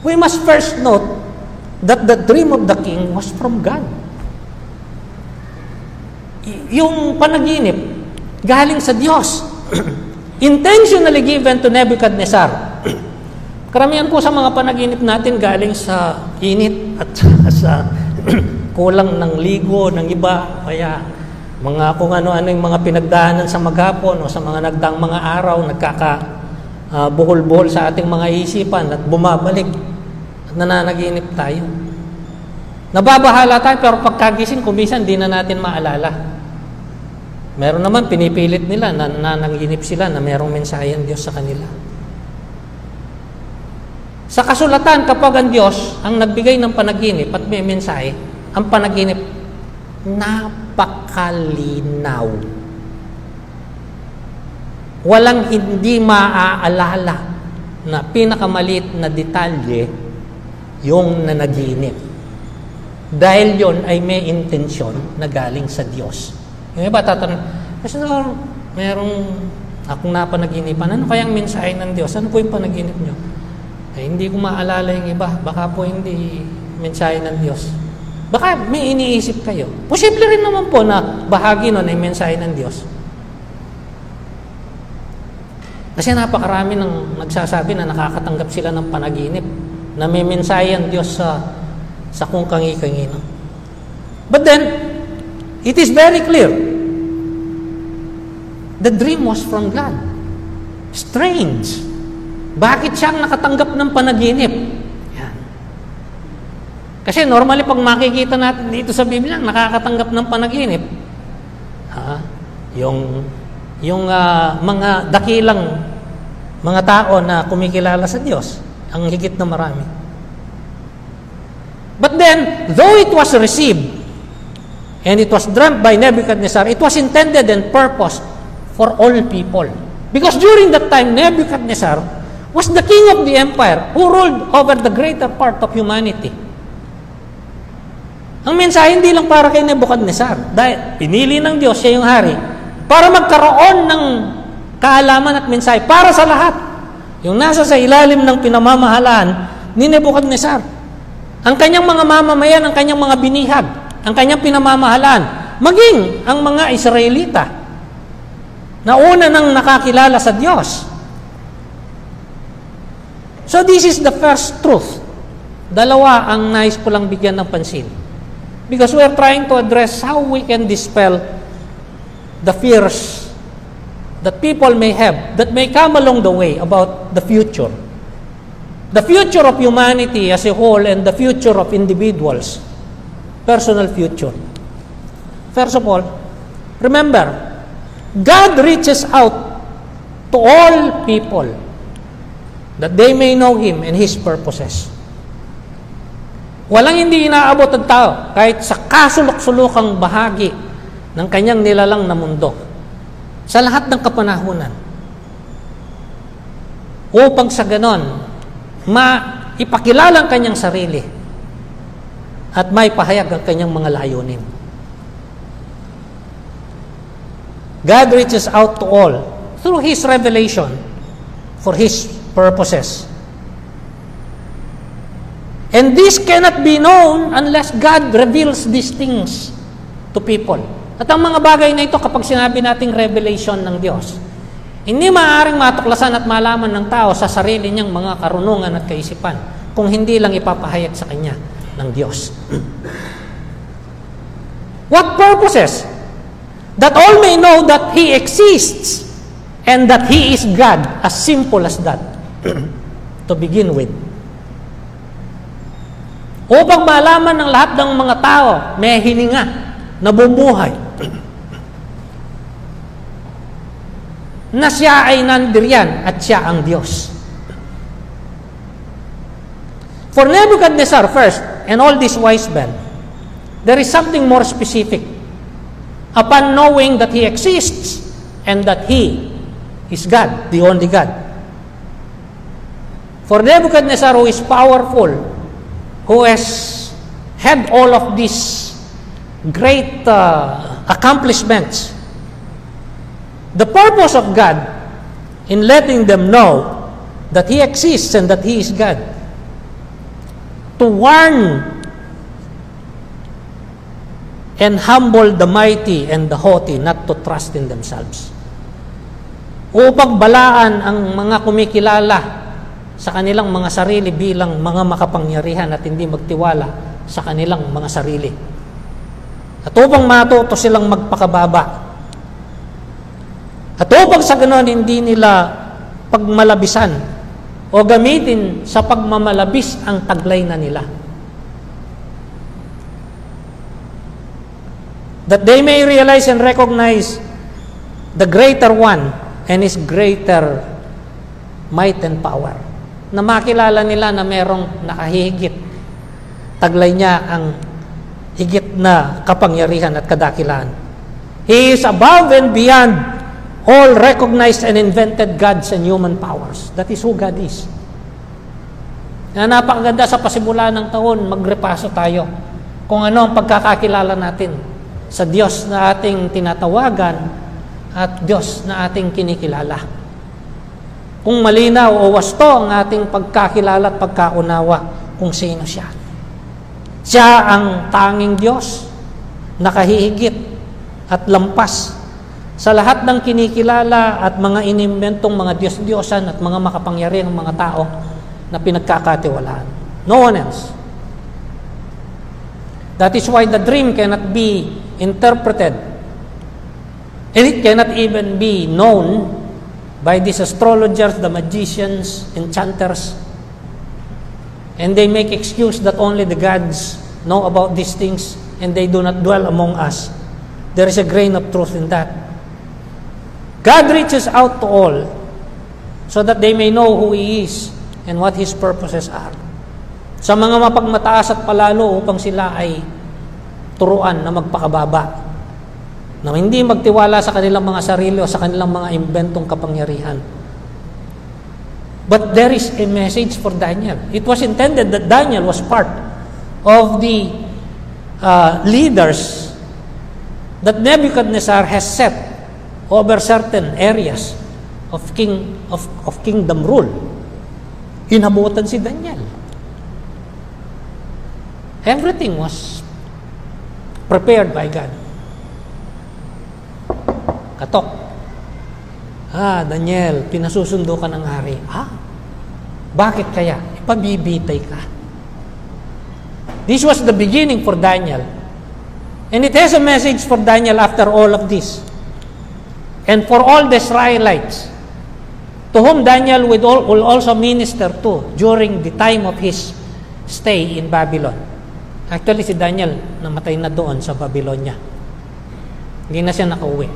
We must first note that the dream of the king was from God. Yung panaginip, galing sa Diyos. Intentionally given to Nebuchadnezzar. Karamihan po sa mga panaginip natin galing sa init at sa kulang ng ligo ng iba, kaya mga kung ano-ano yung mga pinagdaanan sa maghapon o sa mga nagdaang mga araw, nagkakabuhol-buhol sa ating mga isipan at bumabalik. nananaginip tayo. Nababahala tayo, pero pagkagising, kumisan, di na natin maalala. Meron naman, pinipilit nila, nananaginip sila na merong mensahe ang Diyos sa kanila. Sa kasulatan, kapag ang Diyos ang nagbigay ng panaginip at may mensahe, ang panaginip, napakalinaw. Walang hindi maaalala na pinakamaliit na detalye yung nanaginip. Dahil yon ay may intensyon na galing sa Diyos. Yung iba tatanong, Pastor, merong akong napanaginipan. Ano kayang mensahe ng Diyos? Ano po yung panaginip nyo? Hindi ko maalala yung iba. Baka po hindi mensahe ng Diyos. Baka may iniisip kayo. Posible rin naman po na bahagi nun ay mensahe ng Diyos. Kasi napakarami ng nagsasabi na nakakatanggap sila ng panaginip na may mensahe ang Diyos sa kung kangi-kangino. But then, it is very clear. The dream was from God. Strange. Bakit siyang nakatanggap ng panaginip? Yan. Kasi normally pag makikita natin dito sa Biblia, nakakatanggap ng panaginip. Yung mga dakilang mga tao na kumikilala sa Diyos, ang higit na marami. But then, though it was received, and it was dreamt by Nebuchadnezzar, it was intended and purposed for all people. Because during that time, Nebuchadnezzar was the king of the empire who ruled over the greater part of humanity. Ang mensahe hindi lang para kay Nebuchadnezzar, dahil pinili ng Diyos siya yung hari, para magkaroon ng kaalaman at mensahe para sa lahat. Yung nasa sa ilalim ng pinamamahalaan ni Nebuchadnezzar. Ang kanyang mga mamamayan, ang kanyang mga binihag, ang kanyang pinamamahalaan, maging ang mga Israelita na una nang nakakilala sa Diyos. So this is the first truth. Dalawa ang nais ko lang bigyan ng pansin. Because we are trying to address how we can dispel the fears that people may have, that may come along the way about the future. The future of humanity as a whole and the future of individuals. Personal future. First of all, remember, God reaches out to all people that they may know Him and His purposes. Walang hindi inaabot ang tao kahit sa kasulok-sulokang bahagi ng kanyang nilalang na mundo sa lahat ng kapanahunan upang sa ganon maipakilala ang kanyang sarili at maipahayag ang kanyang mga layunin. God reaches out to all through His revelation for His purposes. And this cannot be known unless God reveals these things to people. At ang mga bagay na ito, kapag sinabi nating revelation ng Diyos, hindi maaaring matuklasan at malaman ng tao sa sarili niyang mga karunungan at kaisipan kung hindi lang ipapahayag sa kanya ng Diyos. What purposes? That all may know that He exists and that He is God, as simple as that, to begin with. Upang malaman ng lahat ng mga tao, may hininga, nabumuhay, na siya ay nandiriyan at siya ang Diyos. For Nebuchadnezzar first, and all these wise men, there is something more specific. Upon knowing that He exists and that He is God, the only God. For Nebuchadnezzar, who is powerful, who has had all of these great accomplishments, the purpose of God in letting them know that He exists and that He is God, to warn and humble the mighty and the haughty not to trust in themselves. Upang balaan ang mga kumikilala sa kanilang mga sarili bilang mga makapangyarihan at hindi magtiwala sa kanilang mga sarili. At upang matuto silang magpakababa. At upang sa ganon hindi nila pagmalabisan o gamitin sa pagmamalabis ang taglay na nila. That they may realize and recognize the greater one and His greater might and power. Na makilala nila na merong nakahigit. Taglay niya ang higit na kapangyarihan at kadakilaan. He is above and beyond all recognized and invented gods and human powers. That is who God is. Na napakaganda sa pasimula ng taon, magrepaso tayo kung ano ang pagkakakilala natin sa Diyos na ating tinatawagan at Diyos na ating kinikilala. Kung malinaw o wasto ang ating pagkakilala at pagkaunawa kung sino siya. Siya ang tanging Diyos, nakahihigit at lampas sa lahat ng kinikilala at mga inimbentong mga Diyos-Diyosan at mga makapangyarihang mga tao na pinagkakatiwalaan. No one else. That is why the dream cannot be interpreted, and it cannot even be known by these astrologers, the magicians, enchanters, and they make excuse that only the gods know about these things and they do not dwell among us. There is a grain of truth in that. God reaches out to all so that they may know who He is and what His purposes are. Sa mga mapagmataas at palalo upang sila ay turuan na magpakababa, na hindi magtiwala sa kanilang mga sarili o sa kanilang mga imbentong kapangyarihan. But there is a message for Daniel. It was intended that Daniel was part of the leaders that Nebuchadnezzar has set over certain areas of kingdom rule. Inabutan si Daniel. Everything was prepared by God. Katok. Daniel, pinasusundo ka ng hari. Bakit kaya? Ipabibitay ka. This was the beginning for Daniel. And it has a message for Daniel after all of this. And for all the Israelites, to whom Daniel will also minister to during the time of his stay in Babylon. Actually, si Daniel namatay na doon sa Babylonia. Hindi na siya nakauwi.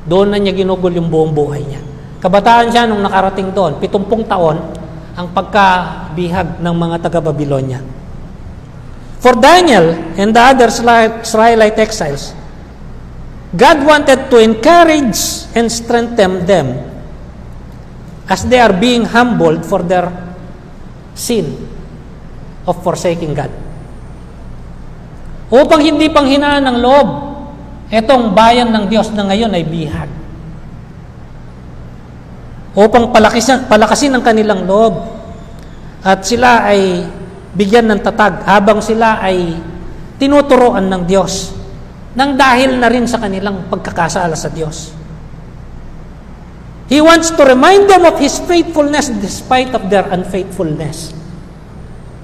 Doon na niya ginugol yung buong buhay niya. Kabataan siya nung nakarating doon, 70 taon ang pagkabihag ng mga taga-Babylonia. For Daniel and the other Israelite exiles, God wanted to encourage and strengthen them as they are being humbled for their sin of forsaking God. Upang hindi panghinaan ng loob, etong bayan ng Diyos na ngayon ay bihag. Upang palakasin ang kanilang loob at sila ay bigyan ng tatag habang sila ay tinuturoan ng Diyos nang dahil na rin sa kanilang pagkakasala sa Diyos. He wants to remind them of His faithfulness despite of their unfaithfulness.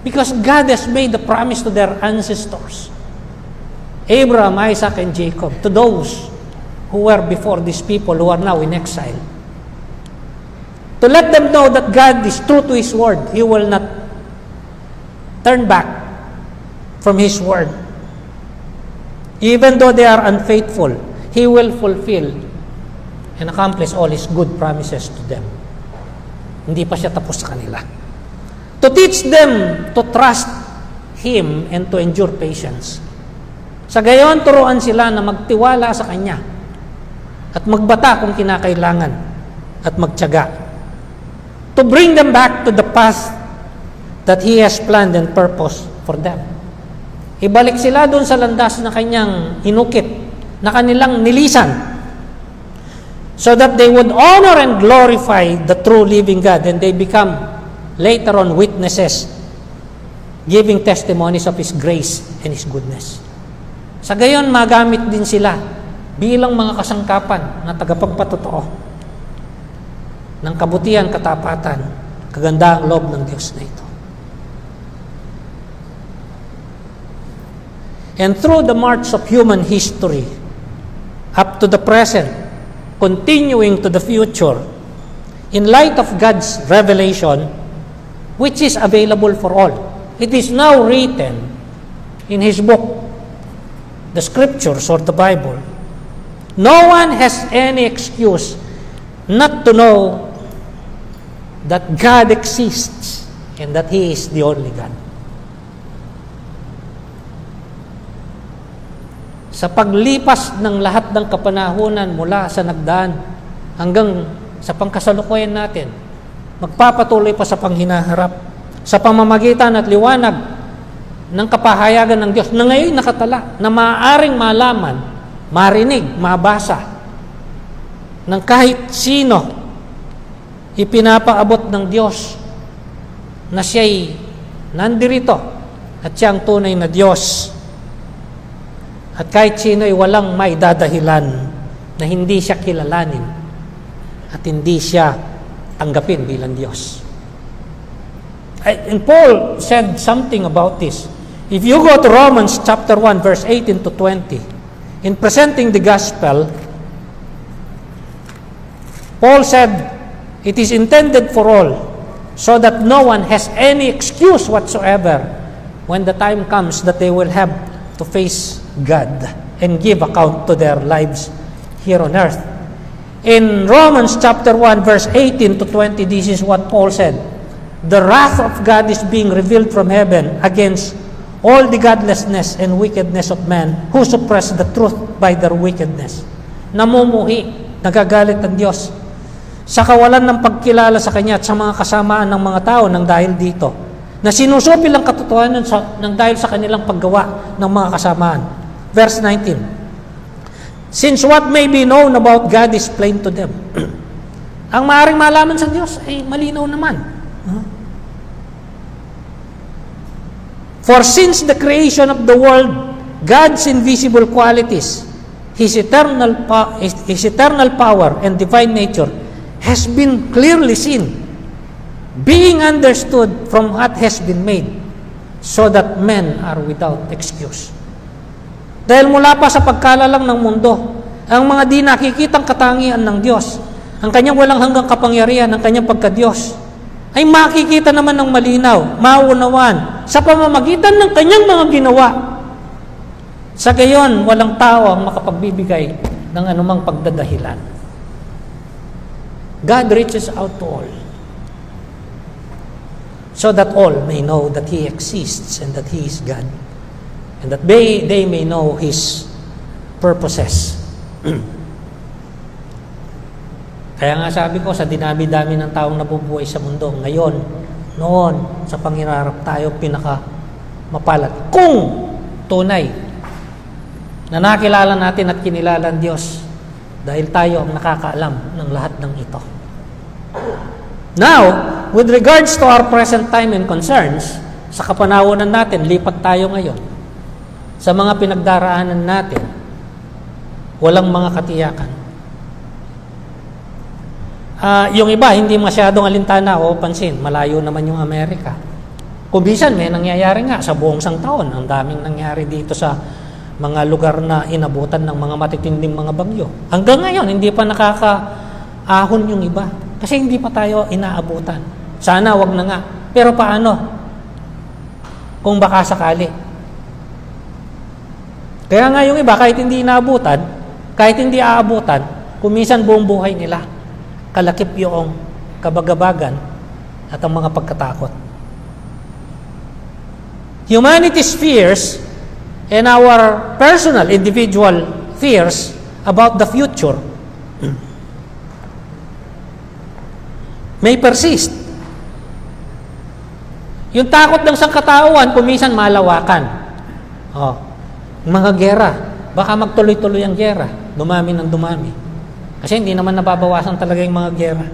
Because God has made the promise to their ancestors, Abraham, Isaac, and Jacob, to those who were before these people who are now in exile. To let them know that God is true to His word. He will not turn back from His word. Even though they are unfaithful, He will fulfill and accomplish all His good promises to them. Hindi pa siya tapos sa kanila. To teach them to trust Him and to endure patience. Sa gayon, turuan sila na magtiwala sa Kanya at magbata kung kinakailangan at magtiyaga. To bring them back to the path that He has planned and purposed for them. Ibalik sila doon sa landas na Kanyang inukit, na kanilang nilisan, so that they would honor and glorify the true living God, and they become later on witnesses, giving testimonies of His grace and His goodness. Sa gayon, magamit din sila bilang mga kasangkapan na tagapagpatotoo ng kabutihan, katapatan, kagandaang loob ng Diyos na ito. And through the march of human history, up to the present, continuing to the future, in light of God's revelation, which is available for all. It is now written in His book, the Scriptures or the Bible. No one has any excuse not to know that God exists and that He is the only God. Sa paglipas ng lahat ng kapanahunan mula sa nagdaan hanggang sa pangkasalukuyan natin, magpapatuloy pa sa panghinaharap sa pamamagitan at liwanag ng kapahayagan ng Diyos na ngayon nakatala, na maaaring malaman, marinig, mabasa ng kahit sino ipinapaabot ng Diyos na siya'y nandirito at siyang tunay na Diyos. At kahit sino ay walang may dadahilan na hindi siya kilalanin at hindi siya tanggapin bilang Diyos. And Paul said something about this. If you go to Romans chapter 1, verse 18 to 20, in presenting the gospel, Paul said, it is intended for all, so that no one has any excuse whatsoever when the time comes that they will have to face God and give account to their lives here on earth. In Romans chapter 1, verse 18 to 20, this is what Paul said. The wrath of God is being revealed from heaven against all the godlessness and wickedness of men who suppress the truth by their wickedness. Namumuhi, nagagalit ang Diyos sa kawalan ng pagkilala sa Kanya at sa mga kasamaan ng mga tao nang dahil dito, na sinusupil ang katotohanan nang dahil sa kanilang paggawa ng mga kasamaan. Verse 19, since what may be known about God is plain to them. Ang maaaring malaman sa Diyos ay malinaw naman. For since the creation of the world, God's invisible qualities, His eternal power and divine nature has been clearly seen, being understood from what has been made, so that men are without excuse. Dahil mula pa sa pagkalalang ng mundo, ang mga di nakikitang katangian ng Diyos, ang Kanyang walang hanggang kapangyarihan, ang Kanyang pagka-Diyos, ay makikita naman ng malinaw, maunawan, sa pamamagitan ng Kanyang mga ginawa. Sa gayon, walang tao ang makapagbibigay ng anumang pagdadahilan. God reaches out to all, so that all may know that He exists and that He is God, and that they may know His purposes. Kaya nga sabi ko, sa dinami-dami ng taong nabubuhay sa mundo, ngayon, noon, sa panghirarap tayo pinaka mapalad. Kung tunay na nakilala natin at kinilala ang Diyos, dahil tayo ang nakakaalam ng lahat ng ito. Now, with regards to our present time and concerns, sa kapanahonan natin, lipat tayo ngayon. Sa mga pinagdaraanan natin, walang mga katiyakan. Yung iba, hindi masyadong alintana o pansin. Malayo naman yung Amerika. Kung bisan, may nangyayari nga sa buong sangtaon. Ang daming nangyari dito sa mga lugar na inabutan ng mga matitinding mga bagyo. Hanggang ngayon, hindi pa nakakaahon yung iba. Kasi hindi pa tayo inaabutan. Sana wag na nga. Pero paano? Kung baka sakali. Kaya nga yung iba, kahit hindi inaabutan, kahit hindi aabutan, kumisan buong buhay nila, kalakip yung kabagabagan at ang mga pagkatakot. Humanity's fears and our personal, individual fears about the future may persist. Yung takot ng sangkatauhan, kumisan malawakan. Mga gera, baka magtuloy-tuloy ang gera, dumami ng dumami. Kasi hindi naman nababawasan talaga yung mga gera.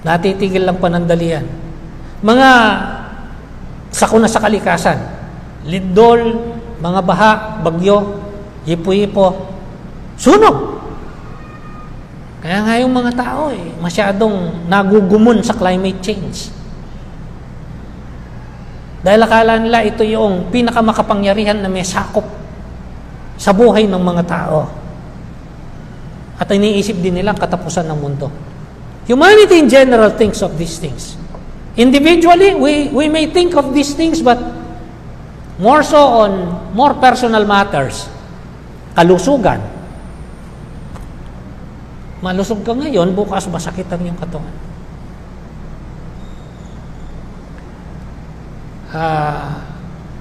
Natitigil lang panandalian. Mga sakuna sa kalikasan, lindol, mga baha, bagyo, hipo-hipo, sunog. Kaya nga yung mga tao masyadong nagugumon sa climate change. Dahil akala nila ito yung pinakamakapangyarihan na may sakop sa buhay ng mga tao. At iniisip din nila ang katapusan ng mundo. Humanity in general thinks of these things. Individually, we may think of these things, but more so on more personal matters. Kalusugan. Malusog ka ngayon, bukas masakit ang iyong katawan.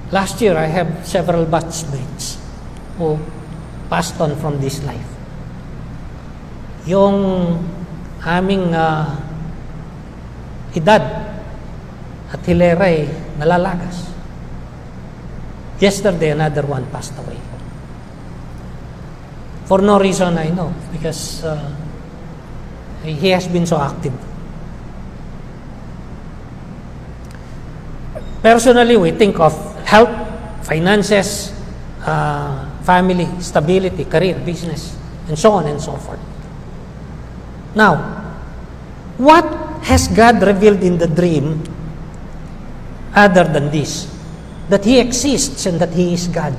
Last year, I have several batchmates who passed on from this life. Yung aming edad at hilera ay nalalagas. Yesterday, another one passed away. For no reason I know, because he has been so active. Personally, we think of health, finances, family, stability, career, business, and so on and so forth. Now, what has God revealed in the dream other than this? That He exists and that He is God.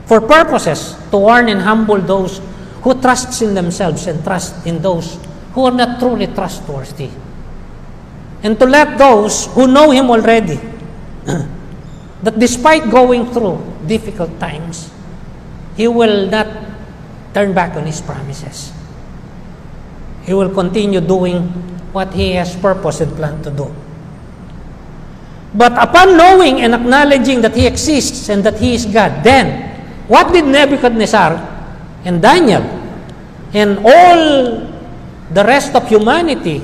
For purposes to warn and humble those who trust in themselves and trust in those who are not truly trustworthy. And to let those who know Him already, that despite going through difficult times, He will not turn back on His promises. He will continue doing what He has purpose and planned to do. But upon knowing and acknowledging that He exists and that He is God, then, what did Nebuchadnezzar and Daniel and all the rest of humanity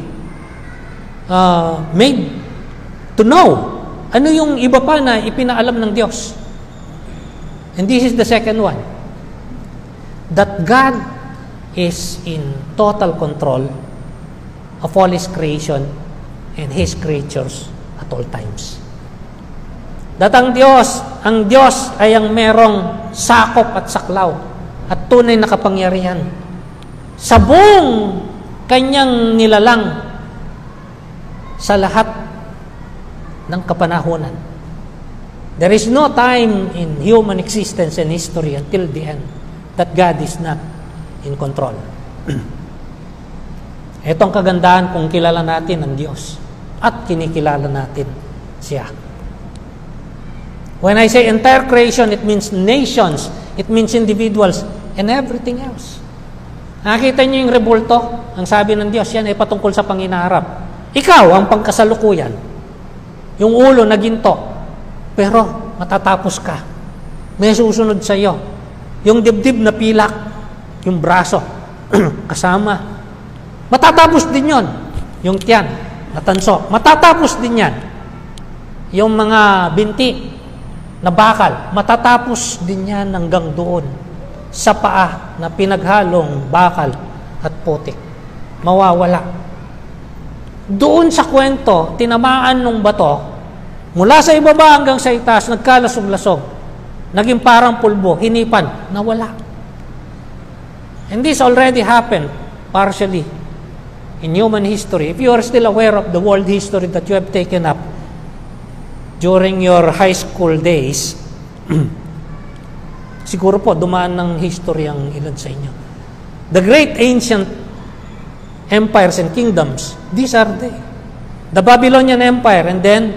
made to know? Ano yung iba pa na ipinaalam ng Diyos? And this is the second one. That God is in total control of all His creation and His creatures at all times. That ang Diyos ay ang merong sakop at saklaw at tunay na kapangyarihan sa buong kanyang nilalang sa lahat ng kapanahunan. There is no time in human existence and history until the end that God is not in control. Itong kagandahan kung kilala natin ang Diyos at kinikilala natin siya. When I say entire creation, it means nations, it means individuals, and everything else. Nakita niyo yung rebulto? Ang sabi ng Diyos, yan ay patungkol sa panginaharap. Ikaw ang pangkasalukuyan. Yung ulo na ginto. Pero matatapos ka. May susunod sa iyo. Yung dibdib na pilak, yung braso, kasama. Matatapos din yon. Yung tiyan, natanso. Matatapos din yan. Yung mga binti, na bakal, matatapos din yan hanggang doon sa paa na pinaghalong bakal at putik. Mawawala. Doon sa kwento, tinamaan ng bato, mula sa ibaba hanggang sa itaas, nagkalasog-lasog, naging parang pulbo, hinipan, nawala. And this already happened partially in human history. If you are still aware of the world history that you have taken up during your high school days, siguro po, dumaan ng history ang ilan sa inyo. The great ancient empires and kingdoms, these are they. The Babylonian Empire, and then,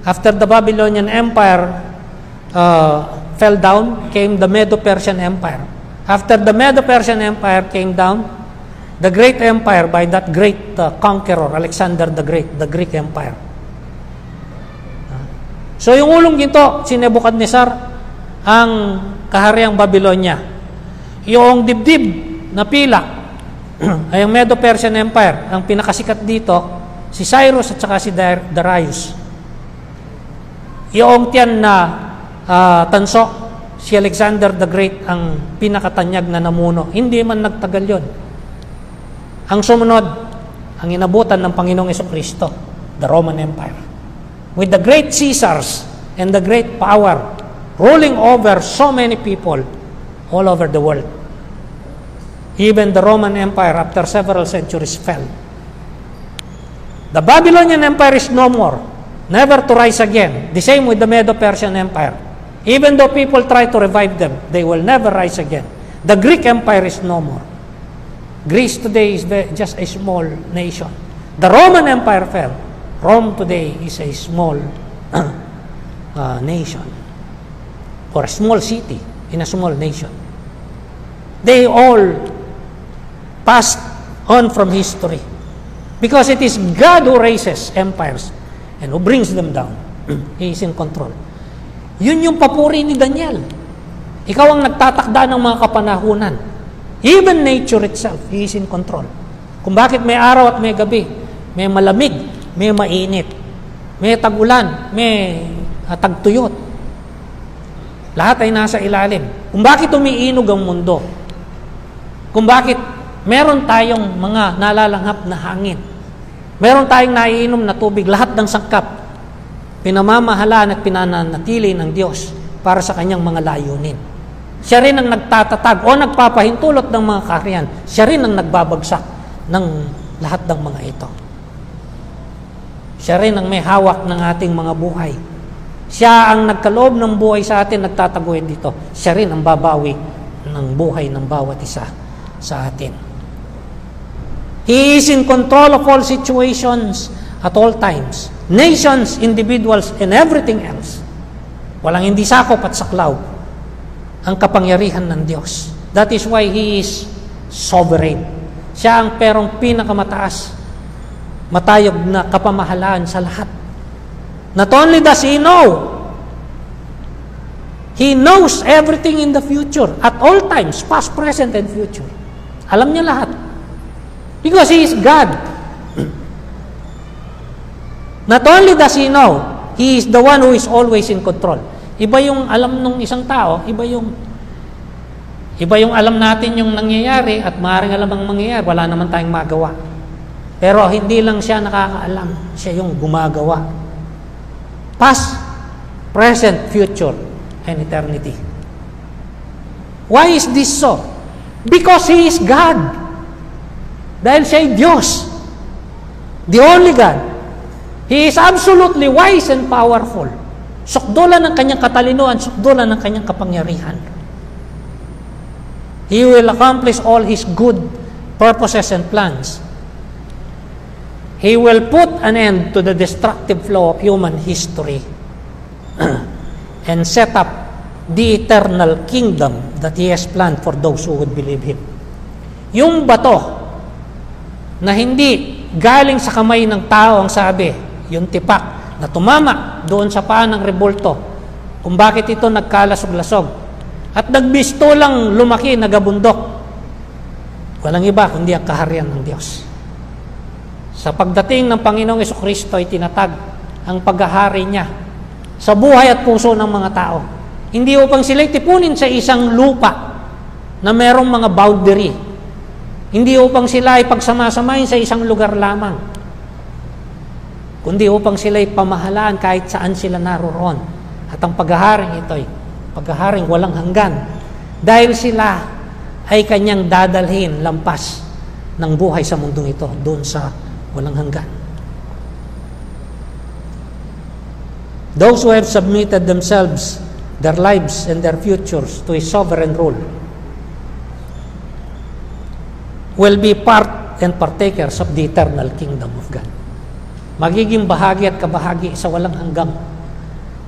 after the Babylonian Empire fell down, came the Medo-Persian Empire. After the Medo-Persian Empire came down, the great empire by that great conqueror, Alexander the Great, the Greek Empire. So yung ulong ginto, si Nebuchadnezzar, ang kahariang Babylonia. Yung dibdib na pila ay ang Medo-Persian Empire. Ang pinakasikat dito, si Cyrus at saka si Darius. Yung tiyan na tanso, si Alexander the Great ang pinakatanyag na namuno. Hindi man nagtagal yon. Ang sumunod, ang inabutan ng Panginoong Jesucristo, the Roman Empire. With the great Caesars and the great power ruling over so many people all over the world. Even the Roman Empire, after several centuries, fell. The Babylonian Empire is no more, never to rise again. The same with the Medo-Persian Empire. Even though people try to revive them, they will never rise again. The Greek Empire is no more. Greece today is just a small nation. The Roman Empire fell. Rome today is a small nation, or a small city in a small nation. They all passed on from history because it is God who raises empires and who brings them down. He is in control. Yun yung papuri ni Daniel. Ikaw ang nagtatakda ng mga kapanahunan. Even nature itself, He is in control. Kung bakit may araw at may gabi, may malamig, may mainit, may tagulan, may tagtuyot. Lahat ay nasa ilalim. Kung bakit umiinog ang mundo, kung bakit meron tayong mga nalalanghap na hangin, meron tayong naiinom na tubig, lahat ng sangkap, pinamamahalaan at pinananatili ng Diyos para sa kanyang mga layunin. Siya rin ang nagtatatag o nagpapahintulot ng mga kaharian. Siya rin ang nagbabagsak ng lahat ng mga ito. Siya rin ang may hawak ng ating mga buhay. Siya ang nagkaloob ng buhay sa atin, nagtataguyod dito. Siya rin ang babawi ng buhay ng bawat isa sa atin. He is in control of all situations at all times. Nations, individuals, and everything else. Walang hindi sakop at saklaw ang kapangyarihan ng Diyos. That is why He is sovereign. Siya ang perong pinakamataas, matayog na kapamahalaan sa lahat. Not only does He know, He knows everything in the future, at all times, past, present, and future. Alam niya lahat. Because He is God. Not only does He know, He is the one who is always in control. Iba yung alam ng isang tao, iba yung alam natin yung nangyayari at maaaring alam ang mangyayari, wala naman tayong magawa. Pero hindi lang siya nakakaalam, siya yung gumagawa. Past, present, future, and eternity. Why is this so? Because He is God. Dahil siya ay Diyos. The only God. He is absolutely wise and powerful. Sukdulan ng kanyang katalinuhan, sukdulan ng kanyang kapangyarihan. He will accomplish all His good purposes and plans. He will put an end to the destructive flow of human history and set up the eternal kingdom that He has planned for those who would believe Him. Yung bato na hindi galing sa kamay ng tao ang sabi, yung tipak na tumama doon sa paa ng rebulto, kung bakit ito nagkalasog-lasog at nagbisto lang lumaki, nagabundok. Walang iba kundi ang kaharian ng Diyos. Sa pagdating ng Panginoong Jesucristo ay tinatag ang paghahari niya sa buhay at puso ng mga tao. Hindi upang sila'y tipunin sa isang lupa na merong mga boundary. Hindi upang sila ay pagsamasamahin sa isang lugar lamang, kundi upang sila'y pamahalaan kahit saan sila naroon. At ang paghaharing ito ay paghaharing walang hanggan dahil sila ay kanyang dadalhin lampas ng buhay sa mundong ito doon sa walang hanggan. Those who have submitted themselves, their lives and their futures to His sovereign rule will be part and partakers of the eternal kingdom of God. Magiging bahagi at kabahagi sa walang hanggang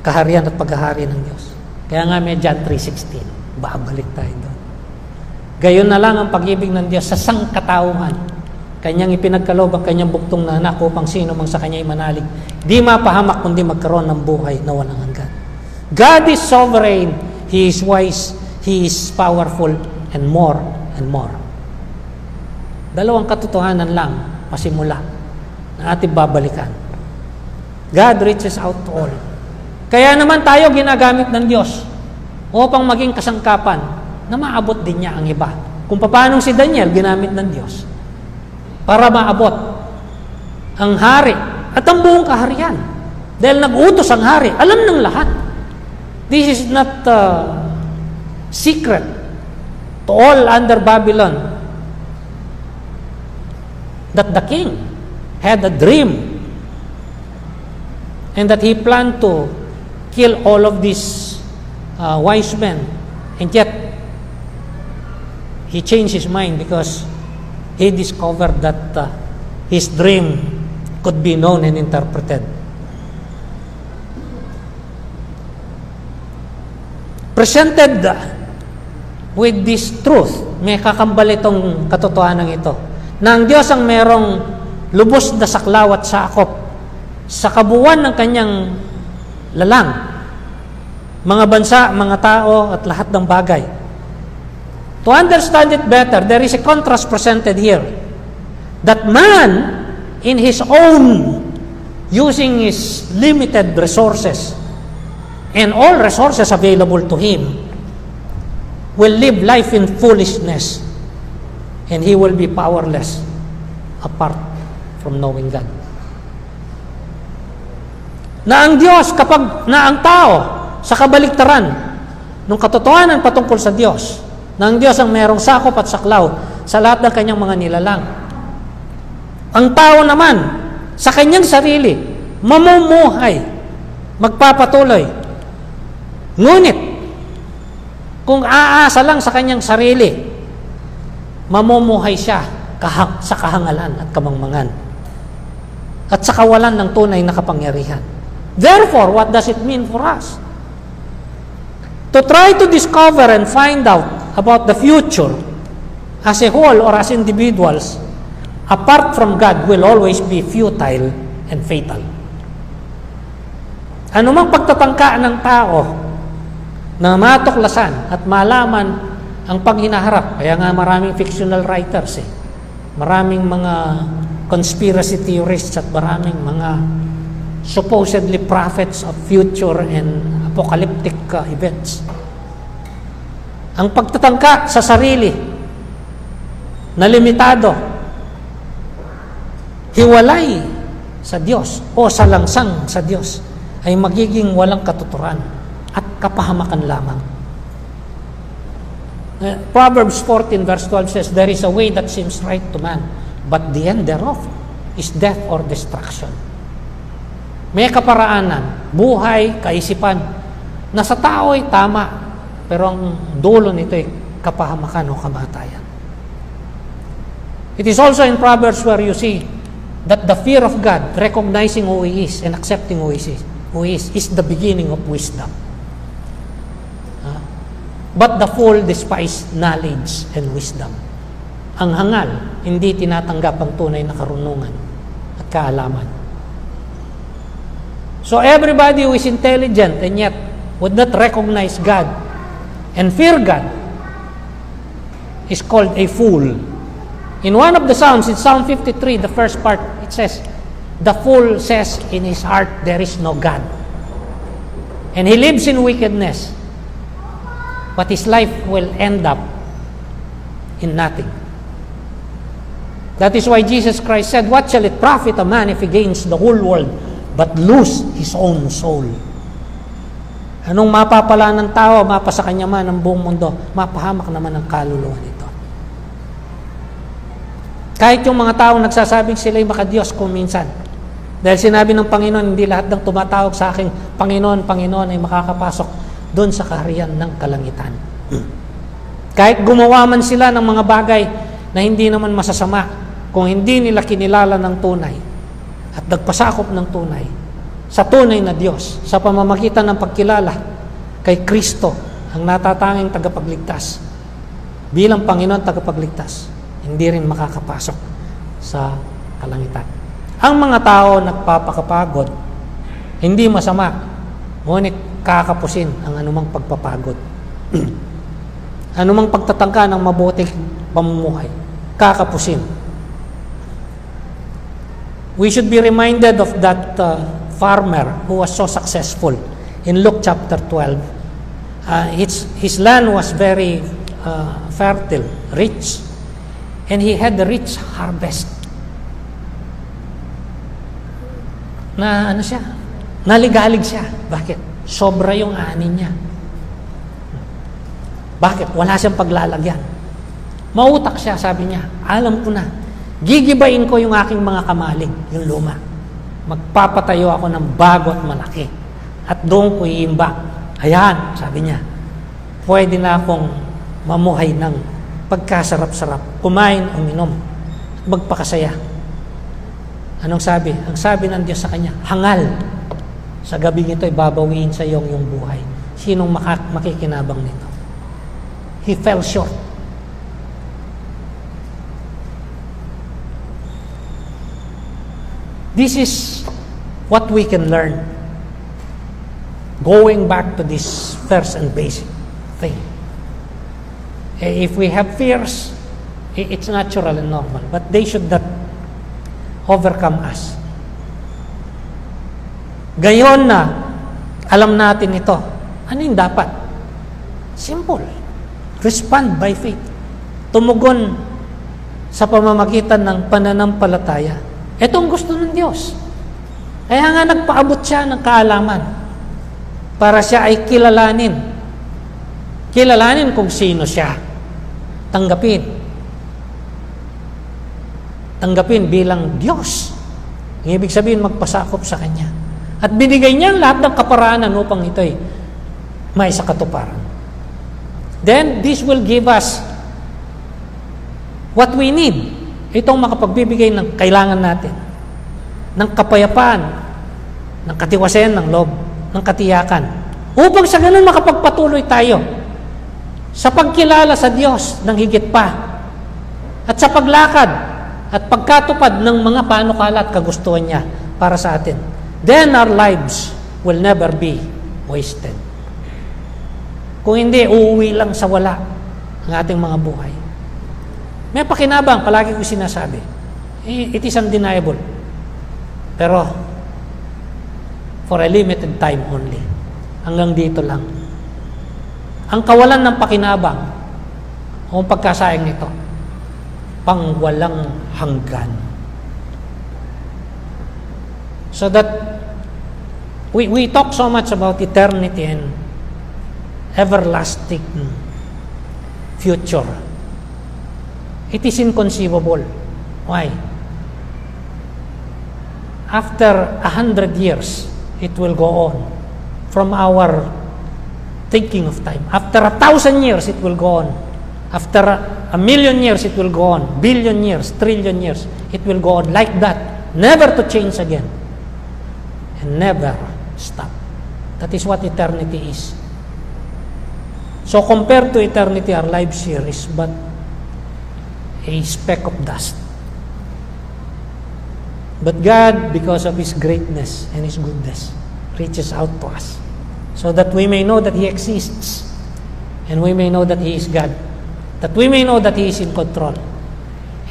kaharian at paghahari ng Diyos. Kaya nga may John 3:16, babalik tayo doon. Gayon na lang ang pag-ibig ng Diyos sa sangkatauhan. Kanyang ipinagkaloob ang kanyang buktong na anak upang sino mang sa kanya manalig, di mapahamak kundi magkaroon ng buhay na walang hanggan. God is sovereign, He is wise, He is powerful, and more and more. Dalawang katotohanan lang pasimula na ating babalikan. God reaches out to all. Kaya naman tayo ginagamit ng Diyos upang maging kasangkapan na maabot din niya ang iba. Kung paano si Daniel ginamit ng Diyos para maabot ang hari at ang buong kaharian. Dahil nag-utos ang hari, alam ng lahat. This is not secret to all under Babylon that the king had a dream and that he planned to kill all of these wise men, and yet he changed his mind because he discovered that his dream could be known and interpreted. Presented with this truth, may kakambal itong katotohanan ito, na ang Diyos ang merong lubos na saklaw at sakop sa kabuuan ng kanyang lalang, mga bansa, mga tao, at lahat ng bagay. To understand it better, there is a contrast presented here. That man, in his own, using his limited resources, and all resources available to him, will live life in foolishness, and he will be powerless apart from knowing God. Na ang Diyos, na ang tao, sa kabaliktaran, nung katotohanan patungkol sa Diyos, na ang Diyos ang merong sakop at saklaw sa lahat ng kanyang mga nilalang. Ang tao naman, sa kanyang sarili, mamumuhay, magpapatuloy. Ngunit, kung aasa lang sa kanyang sarili, mamumuhay siya sa kahangalan at kamangmangan at sa kawalan ng tunay na kapangyarihan. Therefore, what does it mean for us? To try to discover and find out about the future as a whole or as individuals, apart from God, will always be futile and fatal. Anumang pagtatangka ng tao na matuklasan at malaman ang paghinaharap, kaya nga maraming fictional writers, maraming mga conspiracy theorists at maraming mga supposedly prophets of future and apocalyptic events. Ang pagtatangka sa sarili na limitado, hiwalay sa Diyos o salangsang sa Diyos, ay magiging walang katuturan at kapahamakan lamang. Proverbs 14 verse 12 says, "There is a way that seems right to man, but the end thereof is death or destruction." May kaparaanan, buhay, kaisipan, na sa tao ay tama, pero ang dulo nito ay kapahamakan o kamatayan. It is also in Proverbs where you see that the fear of God, recognizing who He is and accepting who He is the beginning of wisdom. But the fool despise knowledge and wisdom. Ang hangal, hindi tinatanggap ang tunay na karunungan at kaalaman. So everybody who is intelligent and yet would not recognize God and fear God is called a fool. In one of the Psalms, in Psalm 53, the first part, it says, "The fool says in his heart, there is no God. And he lives in wickedness. But his life will end up in nothing." That is why Jesus Christ said, "What shall it profit a man if he gains the whole world, but lose his own soul?" Anong mapapala ng tao, mapasa kanya man ang buong mundo, mapahamak naman ang kaluluwa nito. Kahit yung mga taong nagsasabing sila'y makadiyos kung minsan, dahil sinabi ng Panginoon, hindi lahat ng tumatawag sa aking Panginoon, Panginoon ay makakapasok doon sa kaharian ng kalangitan. Kahit gumawa man sila ng mga bagay na hindi naman masasama, kung hindi nila kinilala ng tunay at nagpasakop ng tunay sa tunay na Diyos, sa pamamagitan ng pagkilala kay Kristo, ang natatanging tagapagligtas, bilang Panginoon tagapagligtas, hindi rin makakapasok sa kalangitan. Ang mga tao nagpapakapagod, hindi masama, ngunit kakapusin ang anumang pagpapagod. Anumang pagtatangka ng mabuting pamumuhay, kakapusin. We should be reminded of that farmer who was so successful in Luke chapter 12. His land was very fertile, rich, and he had a rich harvest. Naligalig siya. Bakit? Sobra yung ani niya. Bakit? Wala siyang paglalagyan. Mautak siya, sabi niya, alam ko na, gigibain ko yung aking mga kamalig, yung luma. Magpapatayo ako ng bago at malaki. At doon ko iimbak. Ayan, sabi niya, pwede na akong mamuhay ng pagkasarap-sarap, kumain, uminom, magpakasaya. Anong sabi? Ang sabi ng Diyos sa kanya, hangal. Sa gabing ito, ibabawiin sa iyong yung buhay. Sinong makikinabang nito? He fell short. This is what we can learn. Going back to this first and basic thing. If we have fears, it's natural and normal, but they should not overcome us. Gayon na, alam natin ito. Ano yung dapat? Simple. Respond by faith. Tumugon sa pamamagitan ng pananampalataya. Ito ang gusto ng Diyos. Kaya nga nagpaabot siya ng kaalaman para siya ay kilalanin. Kilalanin kung sino siya. Tanggapin. Tanggapin bilang Diyos. Ang ibig sabihin, magpasakop sa Kanya. At binigay niya ang lahat ng kaparaanan upang ito'y may sa katuparan. Then, this will give us what we need. Itong makapagbibigay ng kailangan natin. Ng kapayapaan, ng katiwasayan ng loob, ng katiyakan. Upang sa ganun makapagpatuloy tayo sa pagkilala sa Diyos ng higit pa. At sa paglakad at pagkatupad ng mga panukala at kagustuhan niya para sa atin. Then our lives will never be wasted. Kung hindi, uuwi lang sa wala ang ating mga buhay. May pakinabang, palagi ko sinasabi. It is undeniable. Pero, for a limited time only. Hanggang dito lang. Ang kawalan ng pakinabang, o pagkasayang nito, pang walang hanggan. So that, we talk so much about eternity and everlasting future. It is inconceivable. Why? After 100 years, it will go on from our thinking of time. After 1,000 years, it will go on. After 1,000,000 years, it will go on. Billion years, trillion years, it will go on like that. Never to change again. And never stop. That is what eternity is. So compared to eternity, our lives here is but a speck of dust. But God, because of His greatness and His goodness, reaches out to us so that we may know that He exists and we may know that He is God, that we may know that He is in control.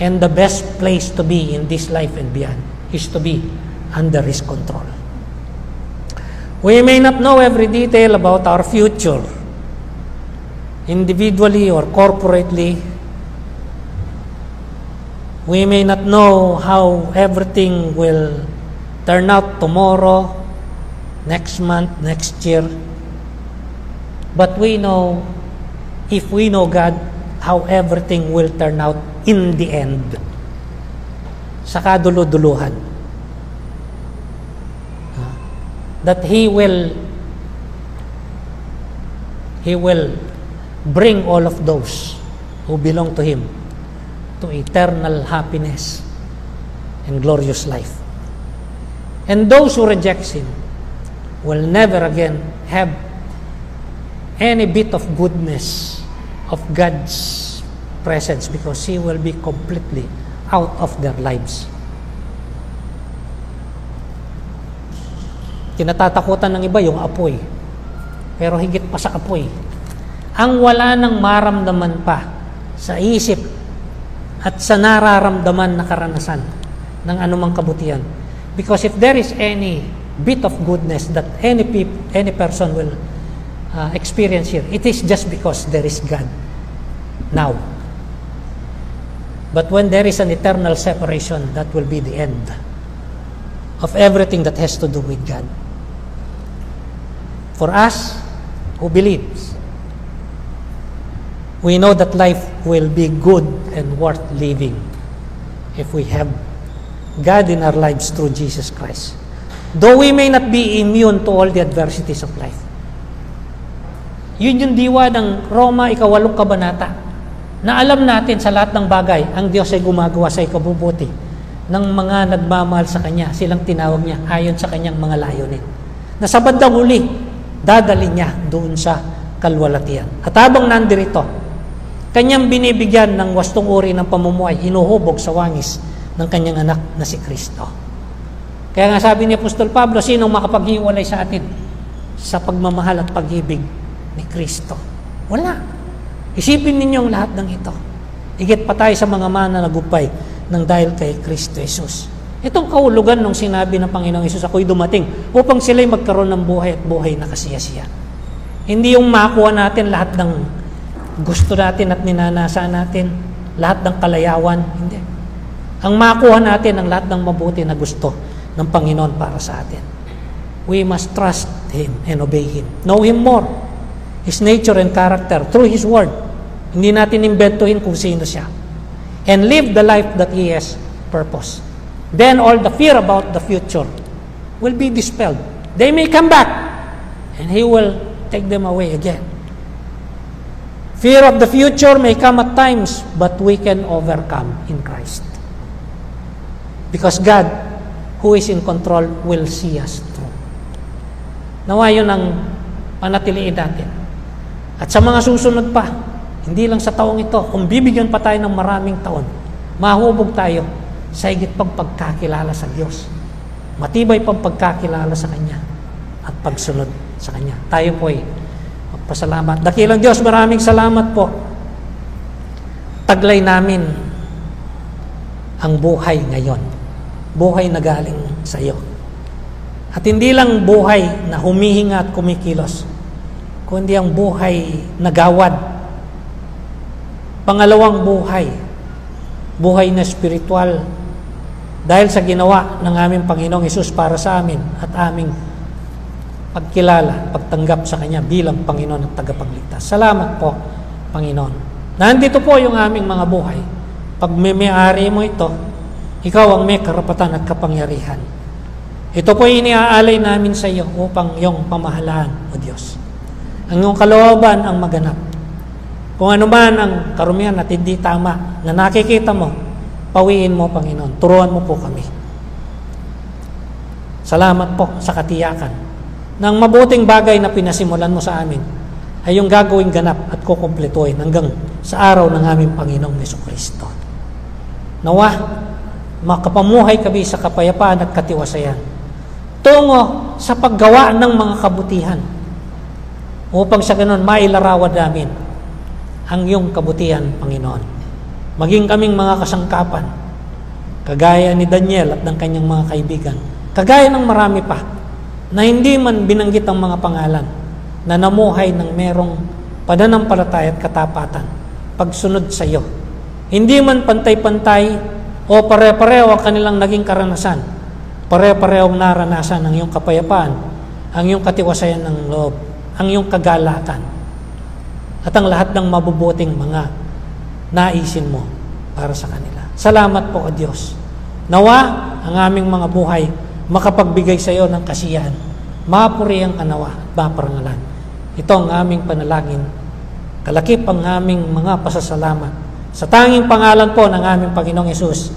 And the best place to be in this life and beyond is to be under His control. We may not know every detail about our future, individually or corporately. We may not know how everything will turn out tomorrow, next month, next year. But we know, if we know God, how everything will turn out in the end. Sa kaduluduluhan. That He will bring all of those who belong to Him to eternal happiness and glorious life. And those who reject Him will never again have any bit of goodness of God's presence because He will be completely out of their lives. Kinatatakutan ng iba yung apoy. Pero higit pa sa apoy, ang wala nang maramdaman pa sa isip at sa nararamdaman na karanasan ng anumang kabutihan. Because if there is any bit of goodness that any person will experience here, it is just because there is God now. But when there is an eternal separation, that will be the end of everything that has to do with God. For us who believes, we know that life will be good and worth living if we have God in our lives through Jesus Christ. Though we may not be immune to all the adversities of life. Yun yung diwa ng Roma, 8 kabanata, na alam natin sa lahat ng bagay, ang Diyos ay gumagawa sa ikabubuti ng mga nagmamahal sa Kanya. Silang tinawag niya ayon sa Kanyang mga layunin. Na sa bandang huli, dadali niya doon sa kalwalatian. At habang nandirito, Kanyang binibigyan ng wastong uri ng pamumuhay, hinuhubog sa wangis ng Kanyang anak na si Kristo. Kaya nga sabi ni Apostol Pablo, sinong makapaghiwalay sa atin sa pagmamahal at pag-ibig ni Kristo? Wala. Isipin ninyong lahat ng ito. Higit pa tayo sa mga mananagumpay ng dahil kay Kristo Jesus. Itong kahulugan nung sinabi ng Panginoong Jesus, ako'y dumating upang sila'y magkaroon ng buhay at buhay na kasiyasiya. Hindi yung makuha natin lahat ng gusto natin at ninanasa natin, lahat ng kalayawan. Hindi. Ang makuha natin ang lahat ng mabuti na gusto ng Panginoon para sa atin. We must trust Him and obey Him. Know Him more. His nature and character through His Word. Hindi natin imbentuhin kung sino siya. And live the life that He has purpose. Then all the fear about the future will be dispelled. They may come back and He will take them away again. Fear of the future may come at times, but we can overcome in Christ. Because God, who is in control, will see us through. Nawa yun ang panatiliin natin. At sa mga susunod pa, hindi lang sa taong ito, kung bibigyan pa tayo ng maraming taon, mahubog tayo sa higit pang pagkakilala sa Diyos. Matibay pang pagkakilala sa Kanya at pagsunod sa Kanya. Tayo po ay magpasalamat. Dakilang Diyos, maraming salamat po. Taglay namin ang buhay ngayon. Buhay na galing sa iyo. At hindi lang buhay na humihinga at kumikilos, kundi ang buhay na gawad. Pangalawang buhay, buhay na spiritual, dahil sa ginawa ng aming Panginoong Hesus para sa amin at aming pagkilala, pagtanggap sa Kanya bilang Panginoon at tagapagligtas. Salamat po, Panginoon. Nandito po yung aming mga buhay. Pag may-ari mo ito, ikaw ang may karapatan at kapangyarihan. Ito po iniaalay namin sa iyo upang iyong pamahalaan, O Diyos. Ang iyong kalooban ang maganap. Kung ano man ang karumihan at hindi tama na nakikita mo, pawiin mo, Panginoon. Turuan mo po kami. Salamat po sa katiyakan ng mabuting bagay na pinasimulan mo sa amin ay yung gagawing ganap at kukumpletuhin hanggang sa araw ng aming Panginoong Jesucristo. Nawa, makapamuhay kami sa kapayapaan at katiwasayan tungo sa paggawa ng mga kabutihan upang sa ganon mailarawan namin ang iyong kabutihan, Panginoon. Maging kaming mga kasangkapan, kagaya ni Daniel at ng kanyang mga kaibigan, kagaya ng marami pa, na hindi man binanggit ang mga pangalan, na namuhay ng merong pananampalataya at katapatan, pagsunod sa iyo. Hindi man pantay-pantay o pare-pareho ang kanilang naging karanasan, pare-parehong naranasan ang iyong kapayapaan, ang iyong katiwasayan ng loob, ang iyong kagalakan, at ang lahat ng mabubuting mga naisin mo para sa kanila. Salamat po, O Diyos. Nawa ang aming mga buhay makapagbigay sa iyo ng kasiyahan, mapuri ang kanawa at maparangalan. Ito ang aming panalangin. Kalakip ang aming mga pasasalamat sa tanging pangalan po ng aming Panginoong Hesus